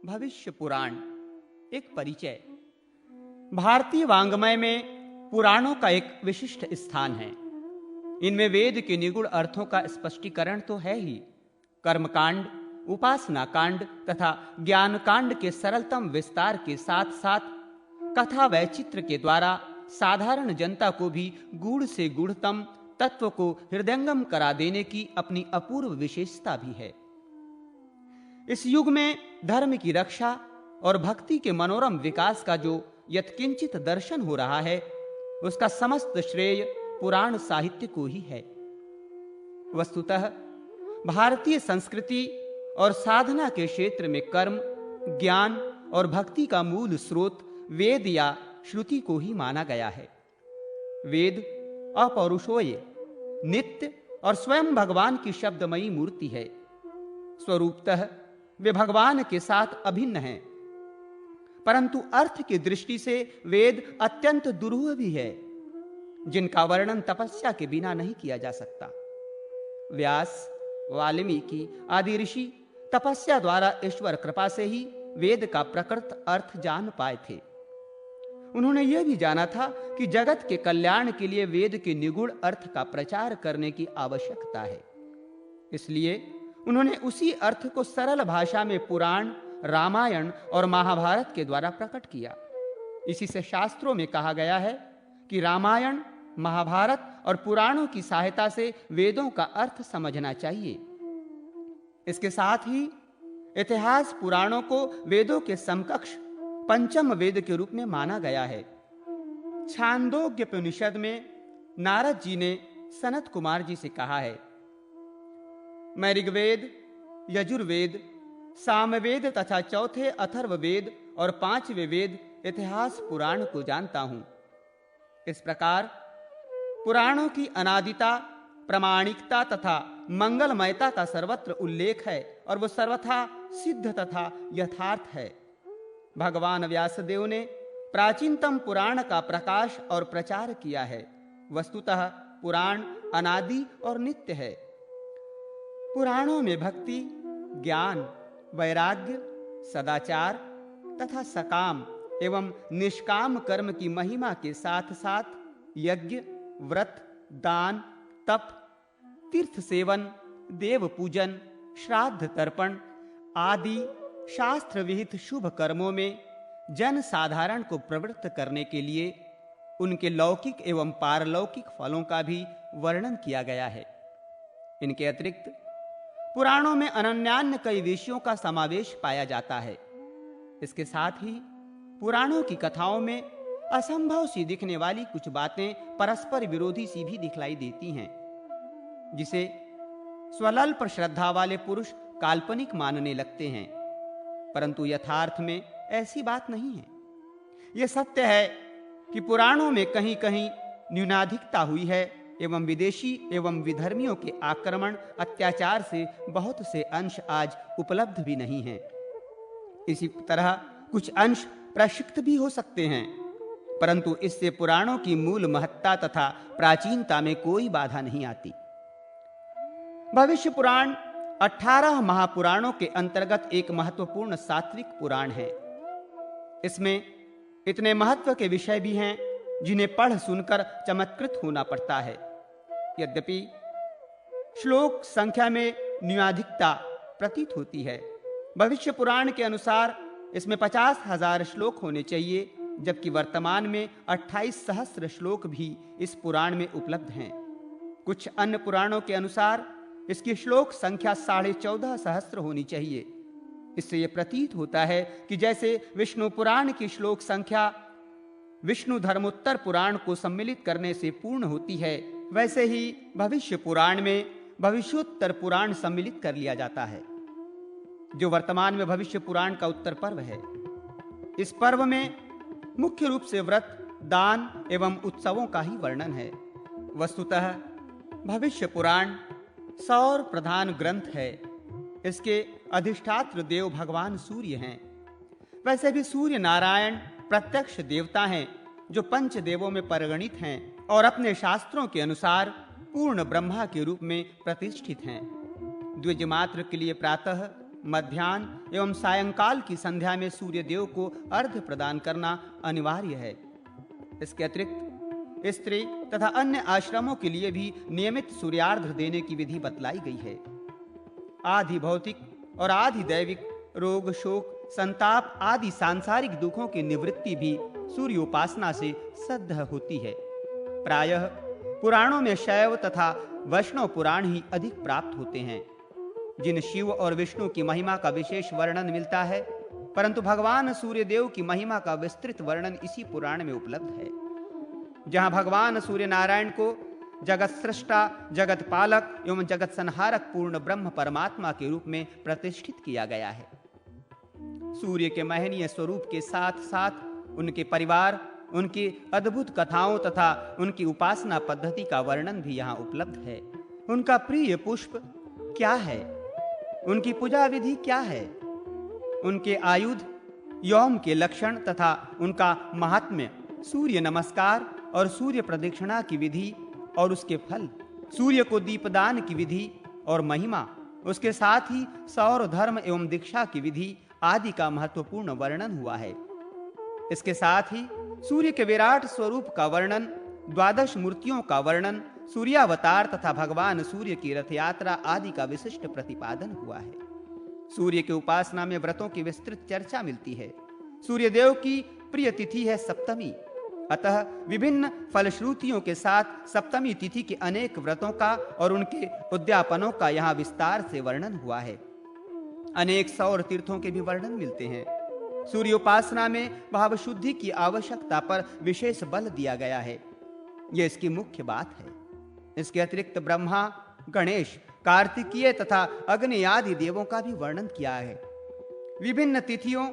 भविष्य पुराण। एक परिचय। भारतीय वाङ्मय में पुराणों का एक विशिष्ट स्थान है। इनमें वेद के निगूढ़ अर्थों का स्पष्टीकरण तो है ही, कर्मकांड, उपासना कांड तथा ज्ञान कांड के सरलतम विस्तार के साथ साथ कथा वैचित्र के द्वारा साधारण जनता को भी गूढ़ से गूढ़तम तत्व को हृदयंगम करा देने की अपनी अपूर्व विशेषता भी है। इस युग में धर्म की रक्षा और भक्ति के मनोरम विकास का जो यत्किंचित दर्शन हो रहा है, उसका समस्त श्रेय पुराण साहित्य को ही है। वस्तुतः भारतीय संस्कृति और साधना के क्षेत्र में कर्म, ज्ञान और भक्ति का मूल स्रोत वेद या श्रुति को ही माना गया है। वेद अपौरुषेय, नित्य और स्वयं भगवान की शब्दमयी मूर्ति है। स्वरूपतः वे भगवान के साथ अभिन्न हैं, परंतु अर्थ की दृष्टि से वेद अत्यंत दुरूह भी है, जिनका वर्णन तपस्या के बिना नहीं किया जा सकता। व्यास, वाल्मीकि आदि ऋषि तपस्या द्वारा ईश्वर कृपा से ही वेद का प्रकृत अर्थ जान पाए थे। उन्होंने यह भी जाना था कि जगत के कल्याण के लिए वेद के निगूढ़ अर्थ का प्रचार करने की आवश्यकता है। इसलिए उन्होंने उसी अर्थ को सरल भाषा में पुराण, रामायण और महाभारत के द्वारा प्रकट किया। इसी से शास्त्रों में कहा गया है कि रामायण, महाभारत और पुराणों की सहायता से वेदों का अर्थ समझना चाहिए। इसके साथ ही इतिहास पुराणों को वेदों के समकक्ष पंचम वेद के रूप में माना गया है। छांदोग्योपनिषद में नारद जी ने सनत कुमार जी से कहा है, मैं ऋग्वेद, यजुर्वेद, सामवेद तथा चौथे अथर्ववेद और पांचवें वेद इतिहास पुराण को जानता हूं। इस प्रकार पुराणों की अनादिता, प्रामाणिकता तथा मंगलमयता का सर्वत्र उल्लेख है और वो सर्वथा सिद्ध तथा यथार्थ है। भगवान व्यासदेव ने प्राचीनतम पुराण का प्रकाश और प्रचार किया है। वस्तुतः पुराण अनादि और नित्य है। पुराणों में भक्ति, ज्ञान, वैराग्य, सदाचार तथा सकाम एवं निष्काम कर्म की महिमा के साथ साथ यज्ञ, व्रत, दान, तप, तीर्थ सेवन, देव पूजन, श्राद्ध तर्पण आदि शास्त्र विहित शुभ कर्मों में जन साधारण को प्रवृत्त करने के लिए उनके लौकिक एवं पारलौकिक फलों का भी वर्णन किया गया है। इनके अतिरिक्त पुराणों में अनन्यान्य कई विषयों का समावेश पाया जाता है। इसके साथ ही पुराणों की कथाओं में असंभव सी दिखने वाली कुछ बातें परस्पर विरोधी सी भी दिखलाई देती हैं, जिसे स्वल्प श्रद्धा वाले पुरुष काल्पनिक मानने लगते हैं, परंतु यथार्थ में ऐसी बात नहीं है। यह सत्य है कि पुराणों में कहीं कहीं न्यूनाधिकता हुई है एवं विदेशी एवं विधर्मियों के आक्रमण, अत्याचार से बहुत से अंश आज उपलब्ध भी नहीं हैं। इसी तरह कुछ अंश प्रक्षिप्त भी हो सकते हैं, परंतु इससे पुराणों की मूल महत्ता तथा प्राचीनता में कोई बाधा नहीं आती। भविष्य पुराण 18 महापुराणों के अंतर्गत एक महत्वपूर्ण सात्विक पुराण है। इसमें इतने महत्व के विषय भी हैं जिन्हें पढ़ सुनकर चमत्कृत होना पड़ता है। यद्यपि श्लोक संख्या में न्यूनाधिकता प्रतीत होती है। भविष्य पुराण के अनुसार इसमें 50,000 श्लोक होने चाहिए, जबकि वर्तमान में 28 सहस्र श्लोक भी इस पुराण में उपलब्ध हैं। कुछ अन्य पुराणों के अनुसार इसकी श्लोक संख्या 14.5 सहस्र होनी चाहिए। इससे यह प्रतीत होता है कि जैसे विष्णु पुराण की श्लोक संख्या विष्णु धर्मोत्तर पुराण को सम्मिलित करने से पूर्ण होती है, वैसे ही भविष्य पुराण में भविष्योत्तर पुराण सम्मिलित कर लिया जाता है, जो वर्तमान में भविष्य पुराण का उत्तर पर्व है। इस पर्व में मुख्य रूप से व्रत, दान एवं उत्सवों का ही वर्णन है। वस्तुतः भविष्य पुराण सौर प्रधान ग्रंथ है। इसके अधिष्ठात्र देव भगवान सूर्य हैं। वैसे भी सूर्य नारायण प्रत्यक्ष देवता हैं, जो पंच देवों में परिगणित हैं और अपने शास्त्रों के अनुसार पूर्ण ब्रह्मा के रूप में प्रतिष्ठित हैं। द्विज मात्र के लिए प्रातः, मध्याह्न एवं सायंकाल की संध्या में सूर्य देव को अर्घ्य प्रदान करना अनिवार्य है। इसके अतिरिक्त स्त्री तथा अन्य आश्रमों के लिए भी नियमित सूर्यार्घ्य देने की विधि बतलाई गई है। आधि भौतिक और आधि दैविक रोग, शोक, संताप आदि सांसारिक दुखों की निवृत्ति भी सूर्य उपासना से सिद्ध होती है। प्रायः पुराणों में शैव तथा वैष्णव पुराण ही अधिक प्राप्त होते हैं, जिन शिव और विष्णु की महिमा का विशेष वर्णन मिलता है, परंतु भगवान सूर्य देव की महिमा का विस्तृत वर्णन इसी पुराण में उपलब्ध है, जहां भगवान सूर्य नारायण को जगत सृष्टा, जगत पालक एवं जगत संहारक पूर्ण ब्रह्म परमात्मा के रूप में प्रतिष्ठित किया गया है। सूर्य के महनीय स्वरूप के साथ साथ उनके परिवार, उनकी अद्भुत कथाओं तथा उनकी उपासना पद्धति का वर्णन भी यहाँ उपलब्ध है। उनका प्रिय पुष्प क्या है, उनकी पूजा विधि क्या है, उनके आयुध, यौम के लक्षण तथा उनका महात्म्य, सूर्य नमस्कार और सूर्य प्रदक्षिणा की विधि और उसके फल, सूर्य को दीपदान की विधि और महिमा, उसके साथ ही सौर धर्म एवं दीक्षा की विधि आदि का महत्वपूर्ण वर्णन हुआ है। इसके साथ ही सूर्य के विराट स्वरूप का वर्णन, द्वादश मूर्तियों का वर्णन, सूर्यावतार तथा भगवान सूर्य की रथ यात्रा आदि का विशिष्ट प्रतिपादन हुआ है। सूर्य की उपासना में व्रतों की विस्तृत चर्चा मिलती है। सूर्य देव की प्रिय तिथि है सप्तमी, अतः विभिन्न फलश्रुतियों के साथ सप्तमी तिथि के अनेक व्रतों का और उनके उद्यापनों का यहाँ विस्तार से वर्णन हुआ है। अनेक सौर तीर्थों के भी वर्णन मिलते हैं। सूर्य उपासना में भाव शुद्धि की आवश्यकता पर विशेष बल दिया गया है, यह इसकी मुख्य बात है। इसके अतिरिक्त ब्रह्मा, गणेश, कार्तिकीय तथा अग्नि आदि देवों का भी वर्णन किया है। विभिन्न तिथियों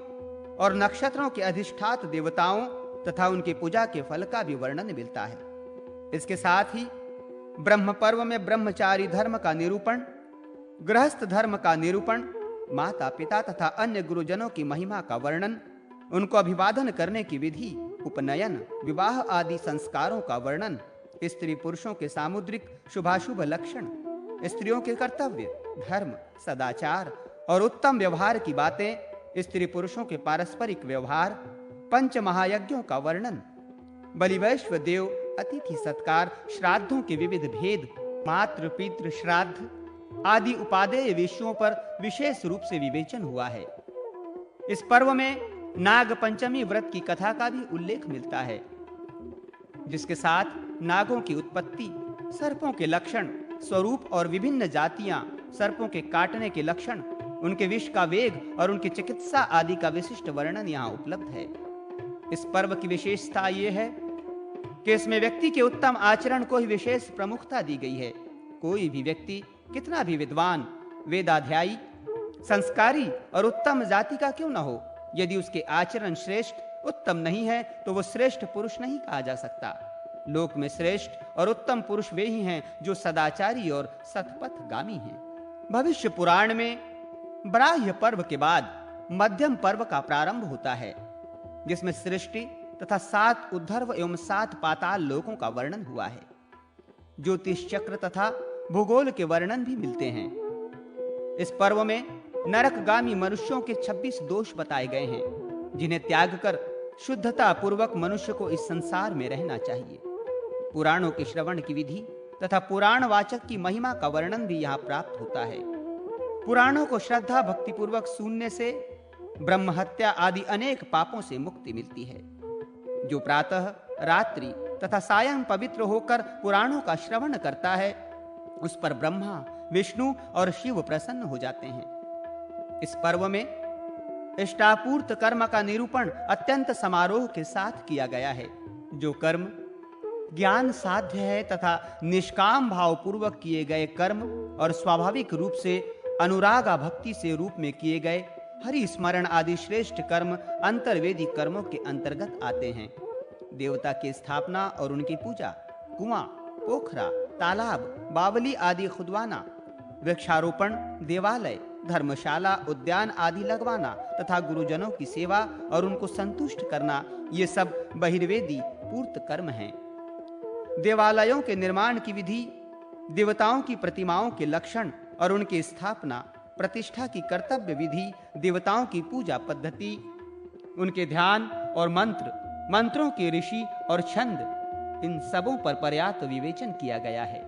और नक्षत्रों के अधिष्ठात देवताओं तथा उनकी पूजा के फल का भी वर्णन मिलता है। इसके साथ ही ब्रह्म पर्व में ब्रह्मचारी धर्म का निरूपण, गृहस्थ धर्म का निरूपण, माता पिता तथा अन्य गुरुजनों की महिमा का वर्णन, उनको अभिवादन करने की विधि, उपनयन, विवाह आदि संस्कारों का वर्णन, स्त्री पुरुषों के सामुद्रिक शुभाशुभ लक्षण, स्त्रियों के कर्तव्य, धर्म, सदाचार और उत्तम व्यवहार की बातें, स्त्री पुरुषों के पारस्परिक व्यवहार, पंच महायज्ञों का वर्णन, बलिवैश्व देव, अतिथि सत्कार, श्राद्धों के विविध भेद, मातृ पितृ श्राद्ध आदि उपादेय विषयों पर विशेष रूप से विवेचन हुआ है। इस पर्व में नाग पंचमी व्रत की कथा का भी उल्लेख मिलता है, जिसके साथ नागों की उत्पत्ति, सर्पों के लक्षण, स्वरूप और विभिन्न जातियां, सर्पों के काटने के लक्षण, उनके विष का वेग और उनकी चिकित्सा आदि का विशिष्ट वर्णन यहाँ उपलब्ध है। इस पर्व की विशेषता यह है कि इसमें व्यक्ति के उत्तम आचरण को ही विशेष प्रमुखता दी गई है। कोई भी व्यक्ति कितना भी विद्वान, वेदाध्यायी, संस्कारी और उत्तम जाति का क्यों न हो, यदि उसके आचरण श्रेष्ठ, उत्तम नहीं है तो वो श्रेष्ठ पुरुष नहीं कहा जा सकता। लोक में श्रेष्ठ और उत्तम पुरुष वे ही हैं जो सदाचारी और सतपथगामी हैं। भविष्य पुराण में ब्राह्य पर्व के बाद मध्यम पर्व का प्रारंभ होता है, जिसमें सृष्टि तथा 7 उद्धर्व एवं 7 पाताल लोकों का वर्णन हुआ है। ज्योतिष चक्र तथा भूगोल के वर्णन भी मिलते हैं। इस पर्व में नरकगामी मनुष्यों के 26 दोष बताए गए हैं, जिन्हें त्याग कर शुद्धता पूर्वक मनुष्य को इस संसार में रहना चाहिए। पुराणों के श्रवण की विधि तथा पुराण वाचक की महिमा का वर्णन भी यहाँ प्राप्त होता है। पुराणों को श्रद्धा भक्ति पूर्वक सुनने से ब्रह्म हत्या आदि अनेक पापों से मुक्ति मिलती है। जो प्रातः, रात्रि तथा सायं पवित्र होकर पुराणों का श्रवण करता है, उस पर ब्रह्मा, विष्णु और शिव प्रसन्न हो जाते हैं। इस पर्व में इष्टापूर्त कर्म का निरूपण अत्यंत समारोह के साथ किया गया है। जो कर्म ज्ञान साध्य है तथा निष्काम भाव पूर्वक किए गए कर्म और स्वाभाविक रूप से अनुरागा भक्ति से रूप में किए गए हरि स्मरण आदि श्रेष्ठ कर्म अंतर्वेदी कर्मों के अंतर्गत आते हैं। देवता की स्थापना और उनकी पूजा, कुआं, पोखरा, तालाब, बावली आदि खुदवाना, वृक्षारोपण, देवालय, धर्मशाला, उद्यान आदि लगवाना तथा गुरुजनों की सेवा और उनको संतुष्ट करना, ये सब बहिर्वेदी पूर्त कर्म हैं। देवालयों के निर्माण की विधि, देवताओं की प्रतिमाओं के लक्षण और उनकी स्थापना, प्रतिष्ठा की कर्तव्य विधि, देवताओं की पूजा पद्धति, उनके ध्यान और मंत्रों के ऋषि और छंद, इन सबों पर पर्याप्त विवेचन किया गया है।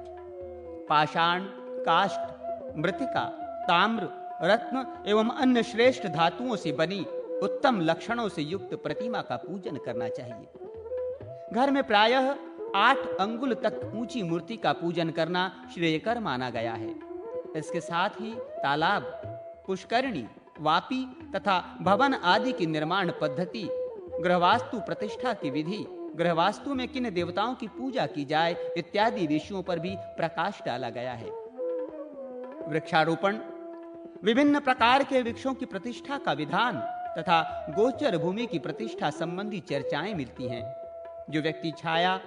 पाषाण, काष्ठ, मृत्तिका, ताम्र, रत्न एवं अन्य श्रेष्ठ धातुओं से बनी उत्तम लक्षणों से युक्त प्रतिमा का पूजन करना चाहिए। घर में प्रायः 8 अंगुल तक ऊंची मूर्ति का पूजन करना श्रेयकर माना गया है। इसके साथ ही तालाब, पुष्करिणी, वापी तथा भवन आदि की निर्माण पद्धति, गृहवास्तु प्रतिष्ठा की विधि, गृहवास्तु में किन देवताओं की पूजा की जाए इत्यादि विषयों पर भी प्रकाश डाला गया है। वृक्षारोपण, विभिन्न प्रकार के वृक्षों की प्रतिष्ठा का विधान तथा गोचर भूमि की प्रतिष्ठा संबंधी चर्चाएं मिलती हैं। जो व्यक्ति छाया,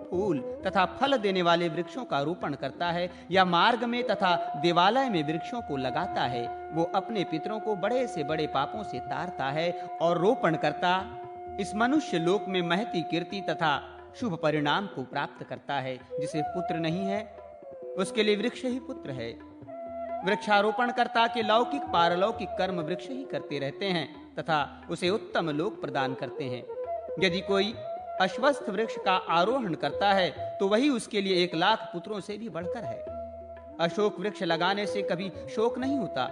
फूल तथा फल देने वाले वृक्षों का रोपण करता है या मार्ग में तथा देवालय में वृक्षों को लगाता है, वो अपने पितरों को बड़े से बड़े पापों से तारता है और रोपण करता इस मनुष्य लोक में महती कीर्ति तथा शुभ परिणाम को प्राप्त करता है। जिसे पुत्र नहीं है उसके लिए वृक्ष ही पुत्र है। वृक्षारोपणकर्ता के लौकिक पारलौकिक कर्म वृक्ष ही करते रहते हैं तथा उसे उत्तम लोक प्रदान करते हैं। यदि कोई अश्वत्थ वृक्ष का आरोहण करता है तो वही उसके लिए 1 लाख पुत्रों से भी बढ़कर है। अशोक वृक्ष लगाने से कभी शोक नहीं होता।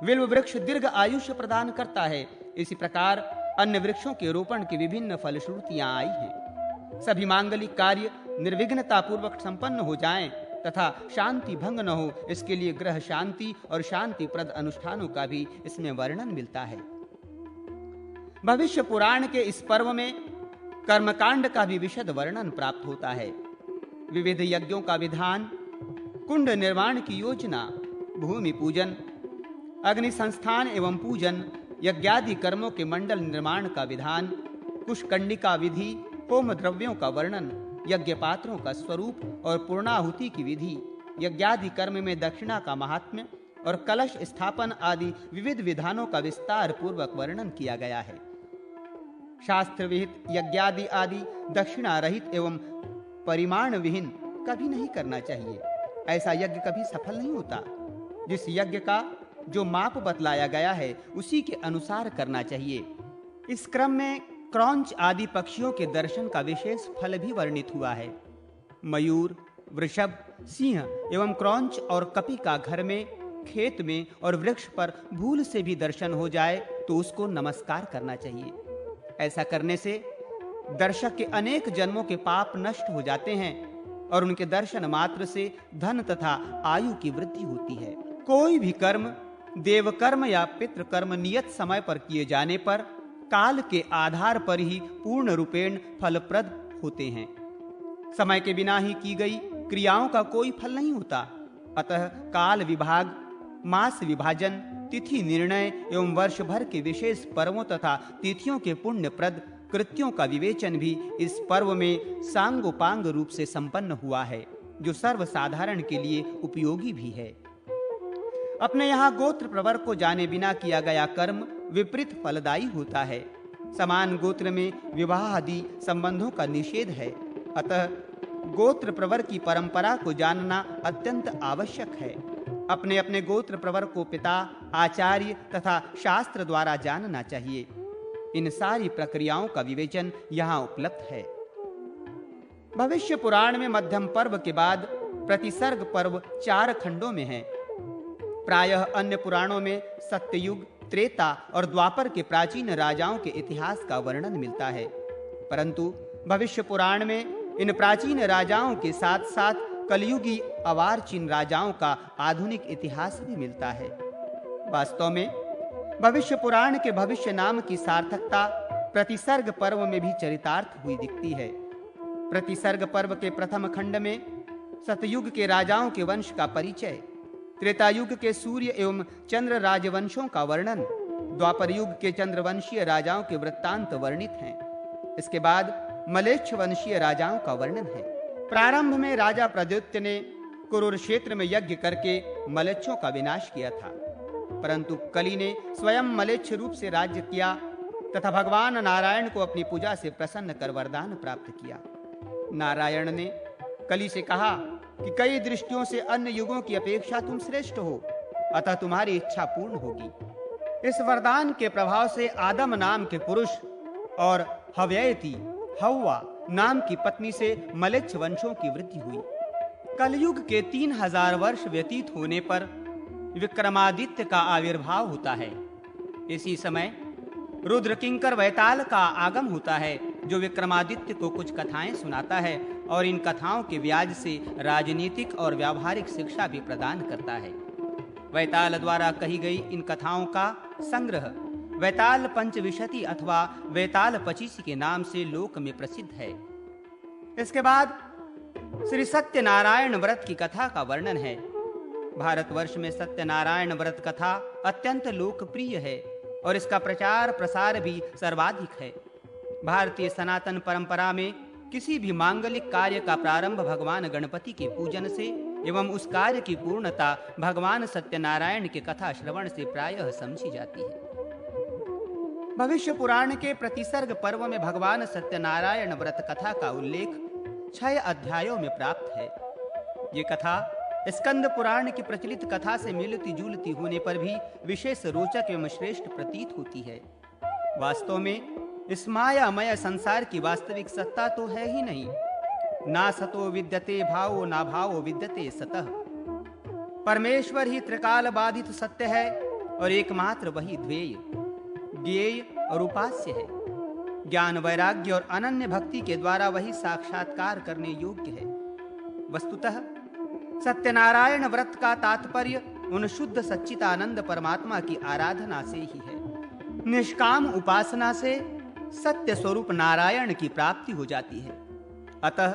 विल्व वृक्ष दीर्घ आयुष्य प्रदान करता है। इसी प्रकार अन्य वृक्षों के रोपण की विभिन्न फलश्रुतियां आई हैं। सभी मांगलिक कार्य निर्विघ्नता पूर्वक संपन्न हो जाएं तथा शांति भंग न हो, इसके लिए ग्रह शांति और शांतिप्रद अनुष्ठानों का भी इसमें वर्णन मिलता है। भविष्य पुराण के इस पर्व में कर्मकांड का भी विशद वर्णन प्राप्त होता है। विविध यज्ञों का विधान, कुंड निर्माण की योजना, भूमि पूजन, अग्नि संस्थान एवं पूजन, यज्ञादि कर्मों के मंडल निर्माण का विधान, कुशकंडिका विधि, होम द्रव्यों का वर्णन, यज्ञ पात्रों का स्वरूप और पूर्णाहुति की विधि, यज्ञादि कर्म में दक्षिणा का महात्म्य और कलश स्थापन आदि विविध विधानों का विस्तार पूर्वक वर्णन किया गया है। शास्त्र विहित यज्ञादि आदि दक्षिणा रहित एवं परिमाण विहीन कभी नहीं करना चाहिए। ऐसा यज्ञ कभी सफल नहीं होता। जिस यज्ञ का जो माप बतलाया गया है उसी के अनुसार करना चाहिए। इस क्रम में क्रौंच आदि पक्षियों के दर्शन का विशेष फल भी वर्णित हुआ है। मयूर, वृषभ, सिंह एवं क्रौंच और कपि का घर में, खेत में और वृक्ष पर भूल से भी दर्शन हो जाए तो उसको नमस्कार करना चाहिए। ऐसा करने से दर्शक के अनेक जन्मों के पाप नष्ट हो जाते हैं और उनके दर्शन मात्र से धन तथा आयु की वृद्धि होती है। कोई भी कर्म, देव कर्म या पितृ कर्म नियत समय पर किए जाने पर काल के आधार पर ही पूर्ण रूपेण फलप्रद होते हैं। समय के बिना ही की गई क्रियाओं का कोई फल नहीं होता। अतः काल विभाग, मास विभाजन, तिथि निर्णय एवं वर्ष भर के विशेष पर्वों तथा तिथियों के पुण्यप्रद कृत्यों का विवेचन भी इस पर्व में सांगोपांग रूप से संपन्न हुआ है, जो सर्वसाधारण के लिए उपयोगी भी है। अपने यहाँ गोत्र प्रवर को जाने बिना किया गया कर्म विपरीत फलदायी होता है। समान गोत्र में विवाह आदि संबंधों का निषेध है। अतः गोत्र प्रवर की परंपरा को जानना अत्यंत आवश्यक है। अपने अपने गोत्र प्रवर को पिता, आचार्य तथा शास्त्र द्वारा जानना चाहिए। इन सारी प्रक्रियाओं का विवेचन यहाँ उपलब्ध है। भविष्य पुराण में मध्यम पर्व के बाद प्रतिसर्ग पर्व 4 खंडों में है। प्रायः अन्य पुराणों में सत्ययुग, त्रेता और द्वापर के प्राचीन राजाओं के इतिहास का वर्णन मिलता है, परंतु भविष्य पुराण में इन प्राचीन राजाओं के साथ साथ कलयुगी अवारचीन राजाओं का आधुनिक इतिहास भी मिलता है। वास्तव में भविष्य पुराण के भविष्य नाम की सार्थकता प्रतिसर्ग पर्व में भी चरितार्थ हुई दिखती है। प्रतिसर्ग पर्व के प्रथम खंड में सतयुग के राजाओं के वंश का परिचय, त्रेतायुग के सूर्य एवं चंद्र राजवंशों का वर्णन, द्वापर युग के चंद्रवंशीय राजाओं के वृत्तांत वर्णित हैं। इसके बाद मलेच्छ वंशीय राजाओं का वर्णन है। प्रारंभ में राजा प्रद्युत्य ने कुरुर क्षेत्र में यज्ञ करके मलेच्छों का विनाश किया था, परंतु कलि ने स्वयं मलेच्छ रूप से राज्य किया तथा भगवान नारायण को अपनी पूजा से प्रसन्न कर वरदान प्राप्त किया। नारायण ने कलि से कहा कि कई दृष्टियों से अन्य युगों की अपेक्षा तुम श्रेष्ठ हो, अतः तुम्हारी इच्छा पूर्ण होगी। इस वरदान के प्रभाव से आदम नाम के पुरुष और हव्ययती हव्वा नाम की पत्नी से मलेच्छ वंशों की वृद्धि हुई। कलयुग के 3000 वर्ष व्यतीत होने पर विक्रमादित्य का आविर्भाव होता है। इसी समय रुद्र किंकर वैताल का आगम होता है, जो विक्रमादित्य को कुछ कथाएं सुनाता है और इन कथाओं के व्याज से राजनीतिक और व्यावहारिक शिक्षा भी प्रदान करता है। वैताल द्वारा कही गई इन कथाओं का संग्रह वैताल पंचविंशति अथवा वैताल 25 के नाम से लोक में प्रसिद्ध है। इसके बाद श्री सत्यनारायण व्रत की कथा का वर्णन है। भारतवर्ष में सत्यनारायण व्रत कथा अत्यंत लोकप्रिय है और इसका प्रचार प्रसार भी सर्वाधिक है। भारतीय सनातन परंपरा में किसी भी मांगलिक कार्य का प्रारंभ भगवान गणपति के पूजन से एवं उस कार्य की पूर्णता भगवान सत्यनारायण के कथा श्रवण से प्रायः समझी जाती है। भविष्य पुराण के प्रतिसर्ग पर्व में भगवान सत्यनारायण व्रत कथा का उल्लेख 6 अध्यायों में प्राप्त है। ये कथा स्कंद पुराण की प्रचलित कथा से मिलती जुलती होने पर भी विशेष रोचक एवं श्रेष्ठ प्रतीत होती है। वास्तव में इस मायामय संसार की वास्तविक सत्ता तो है ही नहीं। ना सतो विद्यते भावो ना भावो विद्यते सतः। परमेश्वर ही त्रिकाल बाधित सत्य है और एकमात्र वही ध्येय, ज्ञेय और उपास्य है। ज्ञान वैराग्य और अनन्य भक्ति के द्वारा वही साक्षात्कार करने योग्य है। वस्तुतः सत्यनारायण व्रत का तात्पर्य उन शुद्ध सच्चिदानंद परमात्मा की आराधना से ही है। निष्काम उपासना से सत्य स्वरूप नारायण की प्राप्ति हो जाती है। अतः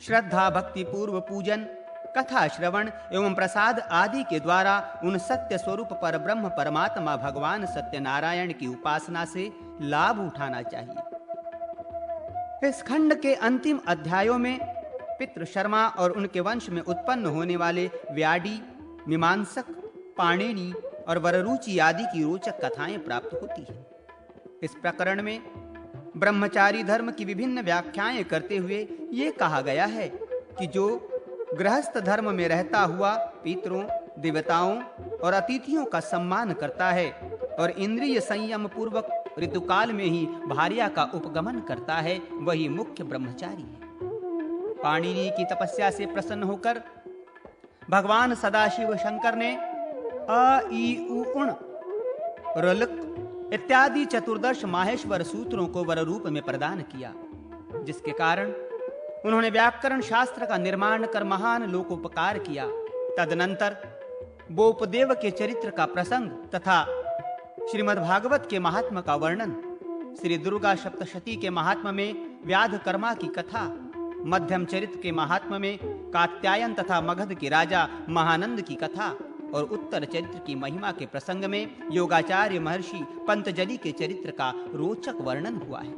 श्रद्धा भक्ति पूर्व पूजन, कथा श्रवण एवं प्रसाद आदि के द्वारा उन सत्य स्वरूप पर ब्रह्म परमात्मा भगवान सत्यनारायण की उपासना से लाभ उठाना चाहिए। इस खंड के अंतिम अध्यायों में पितृ शर्मा और उनके वंश में उत्पन्न होने वाले व्याडी, मीमांसक, पाणिनि और वररुचि आदि की रोचक कथाएं प्राप्त होती है। इस प्रकरण में ब्रह्मचारी धर्म की विभिन्न व्याख्याएं करते हुए ये कहा गया है कि जो गृहस्थ धर्म में रहता हुआ पितरों, देवताओं और अतिथियों का सम्मान करता है और इंद्रिय संयम पूर्वक ऋतुकाल में ही भार्या का उपगमन करता है, वही मुख्य ब्रह्मचारी है। पाणिनि की तपस्या से प्रसन्न होकर भगवान सदाशिव शंकर ने अ, ई, उ, उण, रलक इत्यादि 14 माहेश्वर सूत्रों को वर रूप में प्रदान किया, जिसके कारण उन्होंने व्याकरण शास्त्र का निर्माण कर महान लोकोपकार किया। तदनंतर बोपदेव के चरित्र का प्रसंग तथा श्रीमद् भागवत के महात्म का वर्णन, श्री दुर्गा सप्तशती के महात्म में व्याधकर्मा की कथा, मध्यम चरित्र के महात्म में कात्यायन तथा मगध के राजा महानंद की कथा और उत्तर चरित्र की महिमा के प्रसंग में योगाचार्य महर्षि पंतजलि के चरित्र का रोचक वर्णन हुआ है।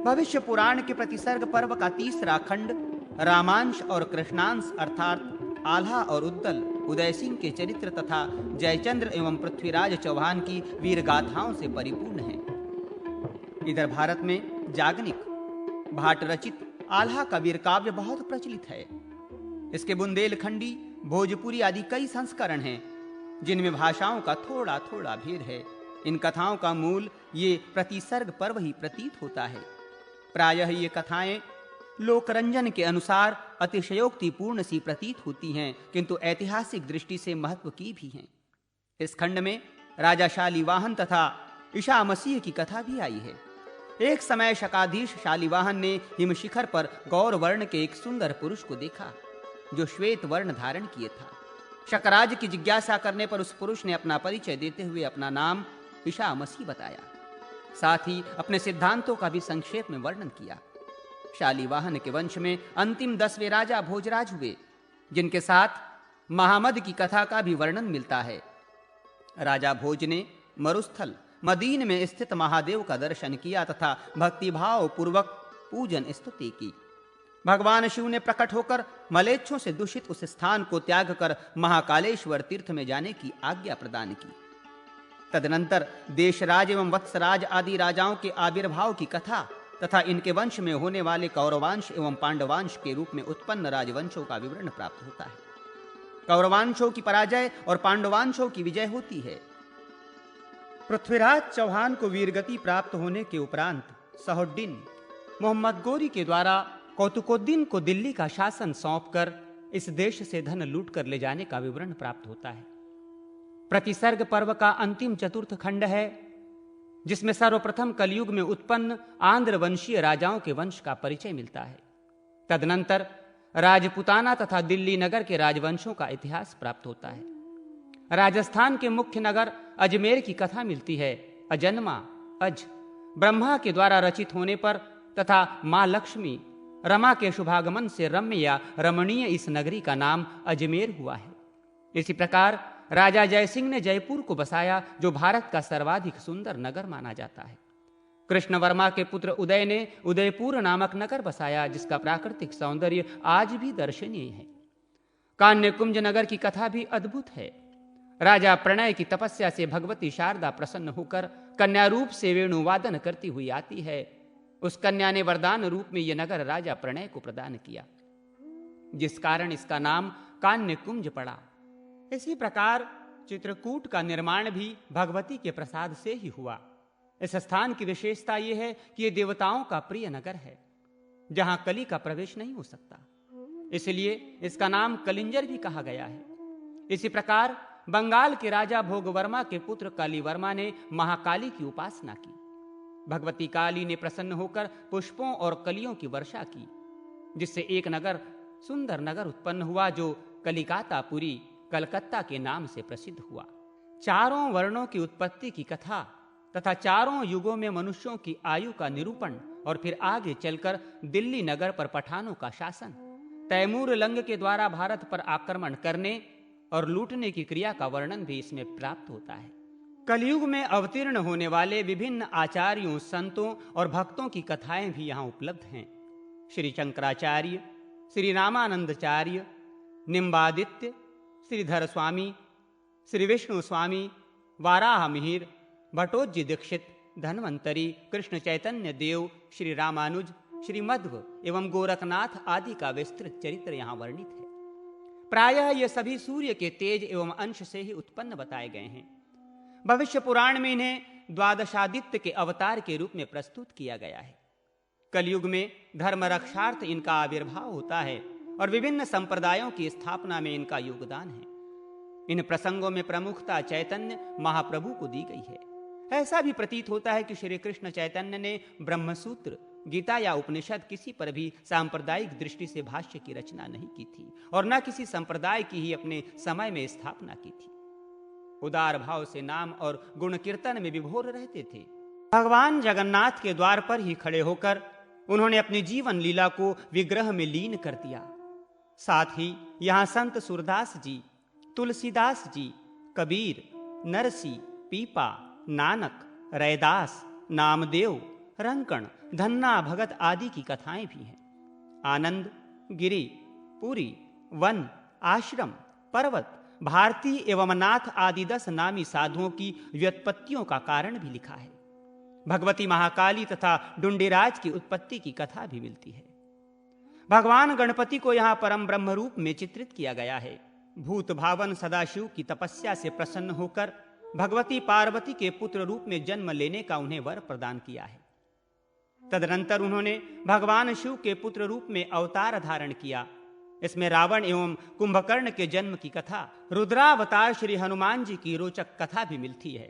भविष्य पुराण के प्रतिसर्ग पर्व का तीसरा खंड रामांश और कृष्णांश अर्थात आल्हा और उद्दल, उदय सिंह के चरित्र तथा जयचंद्र एवं पृथ्वीराज चौहान की वीर गाथाओं से परिपूर्ण है। इधर भारत में जागनिक, भाट रचित आल्हा का वीर काव्य बहुत प्रचलित है। इसके बुंदेलखंडी, भोजपुरी आदि कई संस्करण हैं, जिनमें भाषाओं का थोड़ा थोड़ा भेद है। इन कथाओं का मूल ये प्रतिसर्ग पर्व ही प्रतीत होता है। प्रायः ये कथाएं लोकरंजन के अनुसार अतिशयोक्तिपूर्ण सी प्रतीत होती हैं, किंतु ऐतिहासिक दृष्टि से महत्व की भी हैं। इस खंड में राजा शालीवाहन तथा ईशा मसीह की कथा भी आई है। एक समय शकाधीश शालीवाहन ने हिमशिखर पर गौर वर्ण के एक सुंदर पुरुष को देखा, जो श्वेत वर्ण धारण किए था। शकराज की जिज्ञासा करने पर उस पुरुष ने अपना परिचय देते हुए अपना नाम ईशा मसीह बताया, साथ ही अपने सिद्धांतों का भी संक्षेप में वर्णन किया। शालीवाहन के वंश में अंतिम 10वें राजा भोजराज हुए, जिनके साथ महामद की कथा का भी वर्णन मिलता है। राजा भोज ने मरुस्थल मदीन में स्थित महादेव का दर्शन किया तथा भक्तिभाव पूर्वक पूजन स्तुति की। भगवान शिव ने प्रकट होकर मलेच्छों से दूषित उस स्थान को त्याग कर महाकालेश्वर तीर्थ में जाने की आज्ञा प्रदान की। तदनंतर देशराज एवं वत्सराज आदि राजाओं के आविर्भाव की कथा तथा इनके वंश में होने वाले कौरवांश एवं पांडवांश के रूप में उत्पन्न राजवंशों का विवरण प्राप्त होता है। कौरवांशों की पराजय और पांडवांशों की विजय होती है। पृथ्वीराज चौहान को वीरगति प्राप्त होने के उपरांत सहुद्दीन मोहम्मद गोरी के द्वारा कौतुकोद्दीन को दिल्ली का शासन सौंपकर इस देश से धन लूट कर ले जाने का विवरण प्राप्त होता है। प्रतिसर्ग पर्व का अंतिम चतुर्थ खंड है, जिसमें सर्वप्रथम कलयुग में उत्पन्न आंध्र वंशीय राजाओं के वंश का परिचय मिलता है। तदनंतर राजपुताना तथा दिल्ली नगर के राजवंशों का इतिहास प्राप्त होता है। राजस्थान के मुख्य नगर अजमेर की कथा मिलती है। अजन्मा अज ब्रह्मा के द्वारा रचित होने पर तथा मां लक्ष्मी रमा के शुभागमन से रम्य या रमणीय इस नगरी का नाम अजमेर हुआ है। इसी प्रकार राजा जयसिंह ने जयपुर को बसाया, जो भारत का सर्वाधिक सुंदर नगर माना जाता है। कृष्ण वर्मा के पुत्र उदय ने उदयपुर नामक नगर बसाया, जिसका प्राकृतिक सौंदर्य आज भी दर्शनीय है। कान्यकुंज नगर की कथा भी अद्भुत है। राजा प्रणय की तपस्या से भगवती शारदा प्रसन्न होकर कन्या रूप से वेणुवादन करती हुई आती है। उस कन्या ने वरदान रूप में यह नगर राजा प्रणय को प्रदान किया, जिस कारण इसका नाम कान्यकुंज पड़ा। इसी प्रकार चित्रकूट का निर्माण भी भगवती के प्रसाद से ही हुआ। इस स्थान की विशेषता यह है कि यह देवताओं का प्रिय नगर है, जहां कली का प्रवेश नहीं हो सकता, इसलिए इसका नाम कलिंजर भी कहा गया है। इसी प्रकार बंगाल के राजा भोगवर्मा के पुत्र कालीवर्मा ने महाकाली की उपासना की। भगवती काली ने प्रसन्न होकर पुष्पों और कलियों की वर्षा की, जिससे एक नगर सुंदर नगर उत्पन्न हुआ, जो कलिकातापुरी कलकत्ता के नाम से प्रसिद्ध हुआ। चारों वर्णों की उत्पत्ति की कथा तथा चारों युगों में मनुष्यों की आयु का निरूपण और फिर आगे चलकर दिल्ली नगर पर पठानों का शासन, तैमूर लंग के द्वारा भारत पर आक्रमण करने और लूटने की क्रिया का वर्णन भी इसमें प्राप्त होता है। कलयुग में अवतीर्ण होने वाले विभिन्न आचार्यों, संतों और भक्तों की कथाएं भी यहाँ उपलब्ध हैं। श्री शंकराचार्य, श्री रामानंदाचार्य, निम्बादित्य, श्रीधर स्वामी, श्री विष्णु स्वामी, वाराह मिहिर, भट्टोजी दीक्षित, धन्वंतरी, कृष्ण चैतन्य देव, श्री रामानुज, श्री मध्व एवं गोरखनाथ आदि का विस्तृत चरित्र यहाँ वर्णित है। प्रायः ये सभी सूर्य के तेज एवं अंश से ही उत्पन्न बताए गए हैं। भविष्य पुराण में इन्हें द्वादशादित्य के अवतार के रूप में प्रस्तुत किया गया है। कलयुग में धर्म रक्षार्थ इनका आविर्भाव होता है और विभिन्न संप्रदायों की स्थापना में इनका योगदान है। इन प्रसंगों में प्रमुखता चैतन्य महाप्रभु को दी गई है। ऐसा भी प्रतीत होता है कि श्री कृष्ण चैतन्य ने ब्रह्मसूत्र, गीता या उपनिषद किसी पर भी सांप्रदायिक दृष्टि से भाष्य की रचना नहीं की थी और न किसी संप्रदाय की ही अपने समय में स्थापना की थी। उदार भाव से नाम और गुण कीर्तन में विभोर रहते थे। भगवान जगन्नाथ के द्वार पर ही खड़े होकर उन्होंने अपनी जीवन लीला को विग्रह में लीन कर दिया। साथ ही यहाँ संत सूरदास जी, तुलसीदास जी, कबीर, नरसी, पीपा, नानक, रैदास, नामदेव, रंकण, धन्ना भगत आदि की कथाएं भी हैं। आनंद, गिरि, पुरी, वन, आश्रम, पर्वत, भारती एवं नाथ आदि 10 नामी साधुओं की व्युत्पत्तियों का कारण भी लिखा है। भगवती महाकाली तथा डुंडीराज की उत्पत्ति की कथा भी मिलती है। भगवान गणपति को यहाँ परम ब्रह्म रूप में चित्रित किया गया है। भूत भावन सदाशिव की तपस्या से प्रसन्न होकर भगवती पार्वती के पुत्र रूप में जन्म लेने का उन्हें वर प्रदान किया है। तदनंतर उन्होंने भगवान शिव के पुत्र रूप में अवतार धारण किया। इसमें रावण एवं कुंभकर्ण के जन्म की कथा, रुद्रावतार श्री हनुमान जी की रोचक कथा भी मिलती है।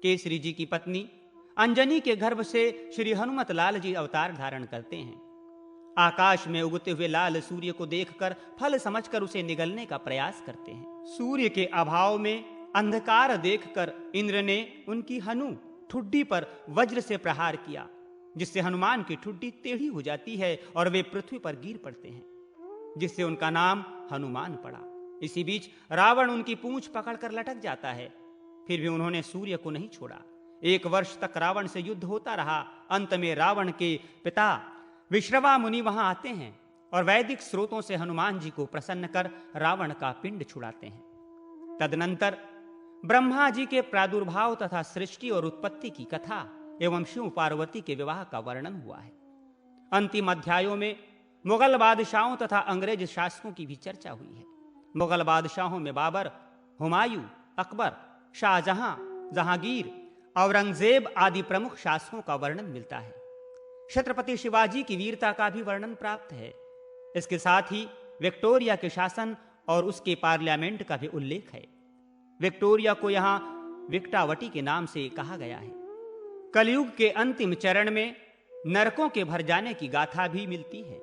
केसरी जी की पत्नी अंजनी के गर्भ से श्री हनुमत लाल जी अवतार धारण करते हैं। आकाश में उगते हुए लाल सूर्य को देखकर फल समझकर उसे निगलने का प्रयास करते हैं। सूर्य के अभाव में अंधकार देखकर इंद्र ने उनकी हनु ठुड्डी पर वज्र से प्रहार किया, जिससे हनुमान की ठुड्डी टेढ़ी हो जाती है और वे पृथ्वी पर गिर पड़ते हैं, जिससे उनका नाम हनुमान पड़ा। इसी बीच रावण उनकी पूंछ पकड़कर लटक जाता है, फिर भी उन्होंने सूर्य को नहीं छोड़ा। 1 वर्ष तक रावण से युद्ध होता रहा। अंत में रावण के पिता विश्रवा मुनि वहां आते हैं और वैदिक स्रोतों से हनुमान जी को प्रसन्न कर रावण का पिंड छुड़ाते हैं। तदनंतर ब्रह्मा जी के प्रादुर्भाव तथा सृष्टि और उत्पत्ति की कथा एवं शिव पार्वती के विवाह का वर्णन हुआ है। अंतिम अध्यायों में मुगल बादशाहों तथा अंग्रेज शासकों की भी चर्चा हुई है। मुगल बादशाहों में बाबर, हुमायूं, अकबर, शाहजहां, जहांगीर, औरंगजेब आदि प्रमुख शासकों का वर्णन मिलता है। छत्रपति शिवाजी की वीरता का भी वर्णन प्राप्त है। इसके साथ ही विक्टोरिया के शासन और उसके पार्लियामेंट का भी उल्लेख है। विक्टोरिया को यहां विक्टावटी के नाम से कहा गया है। कलयुग के अंतिम चरण में नरकों के भर जाने की गाथा भी मिलती है।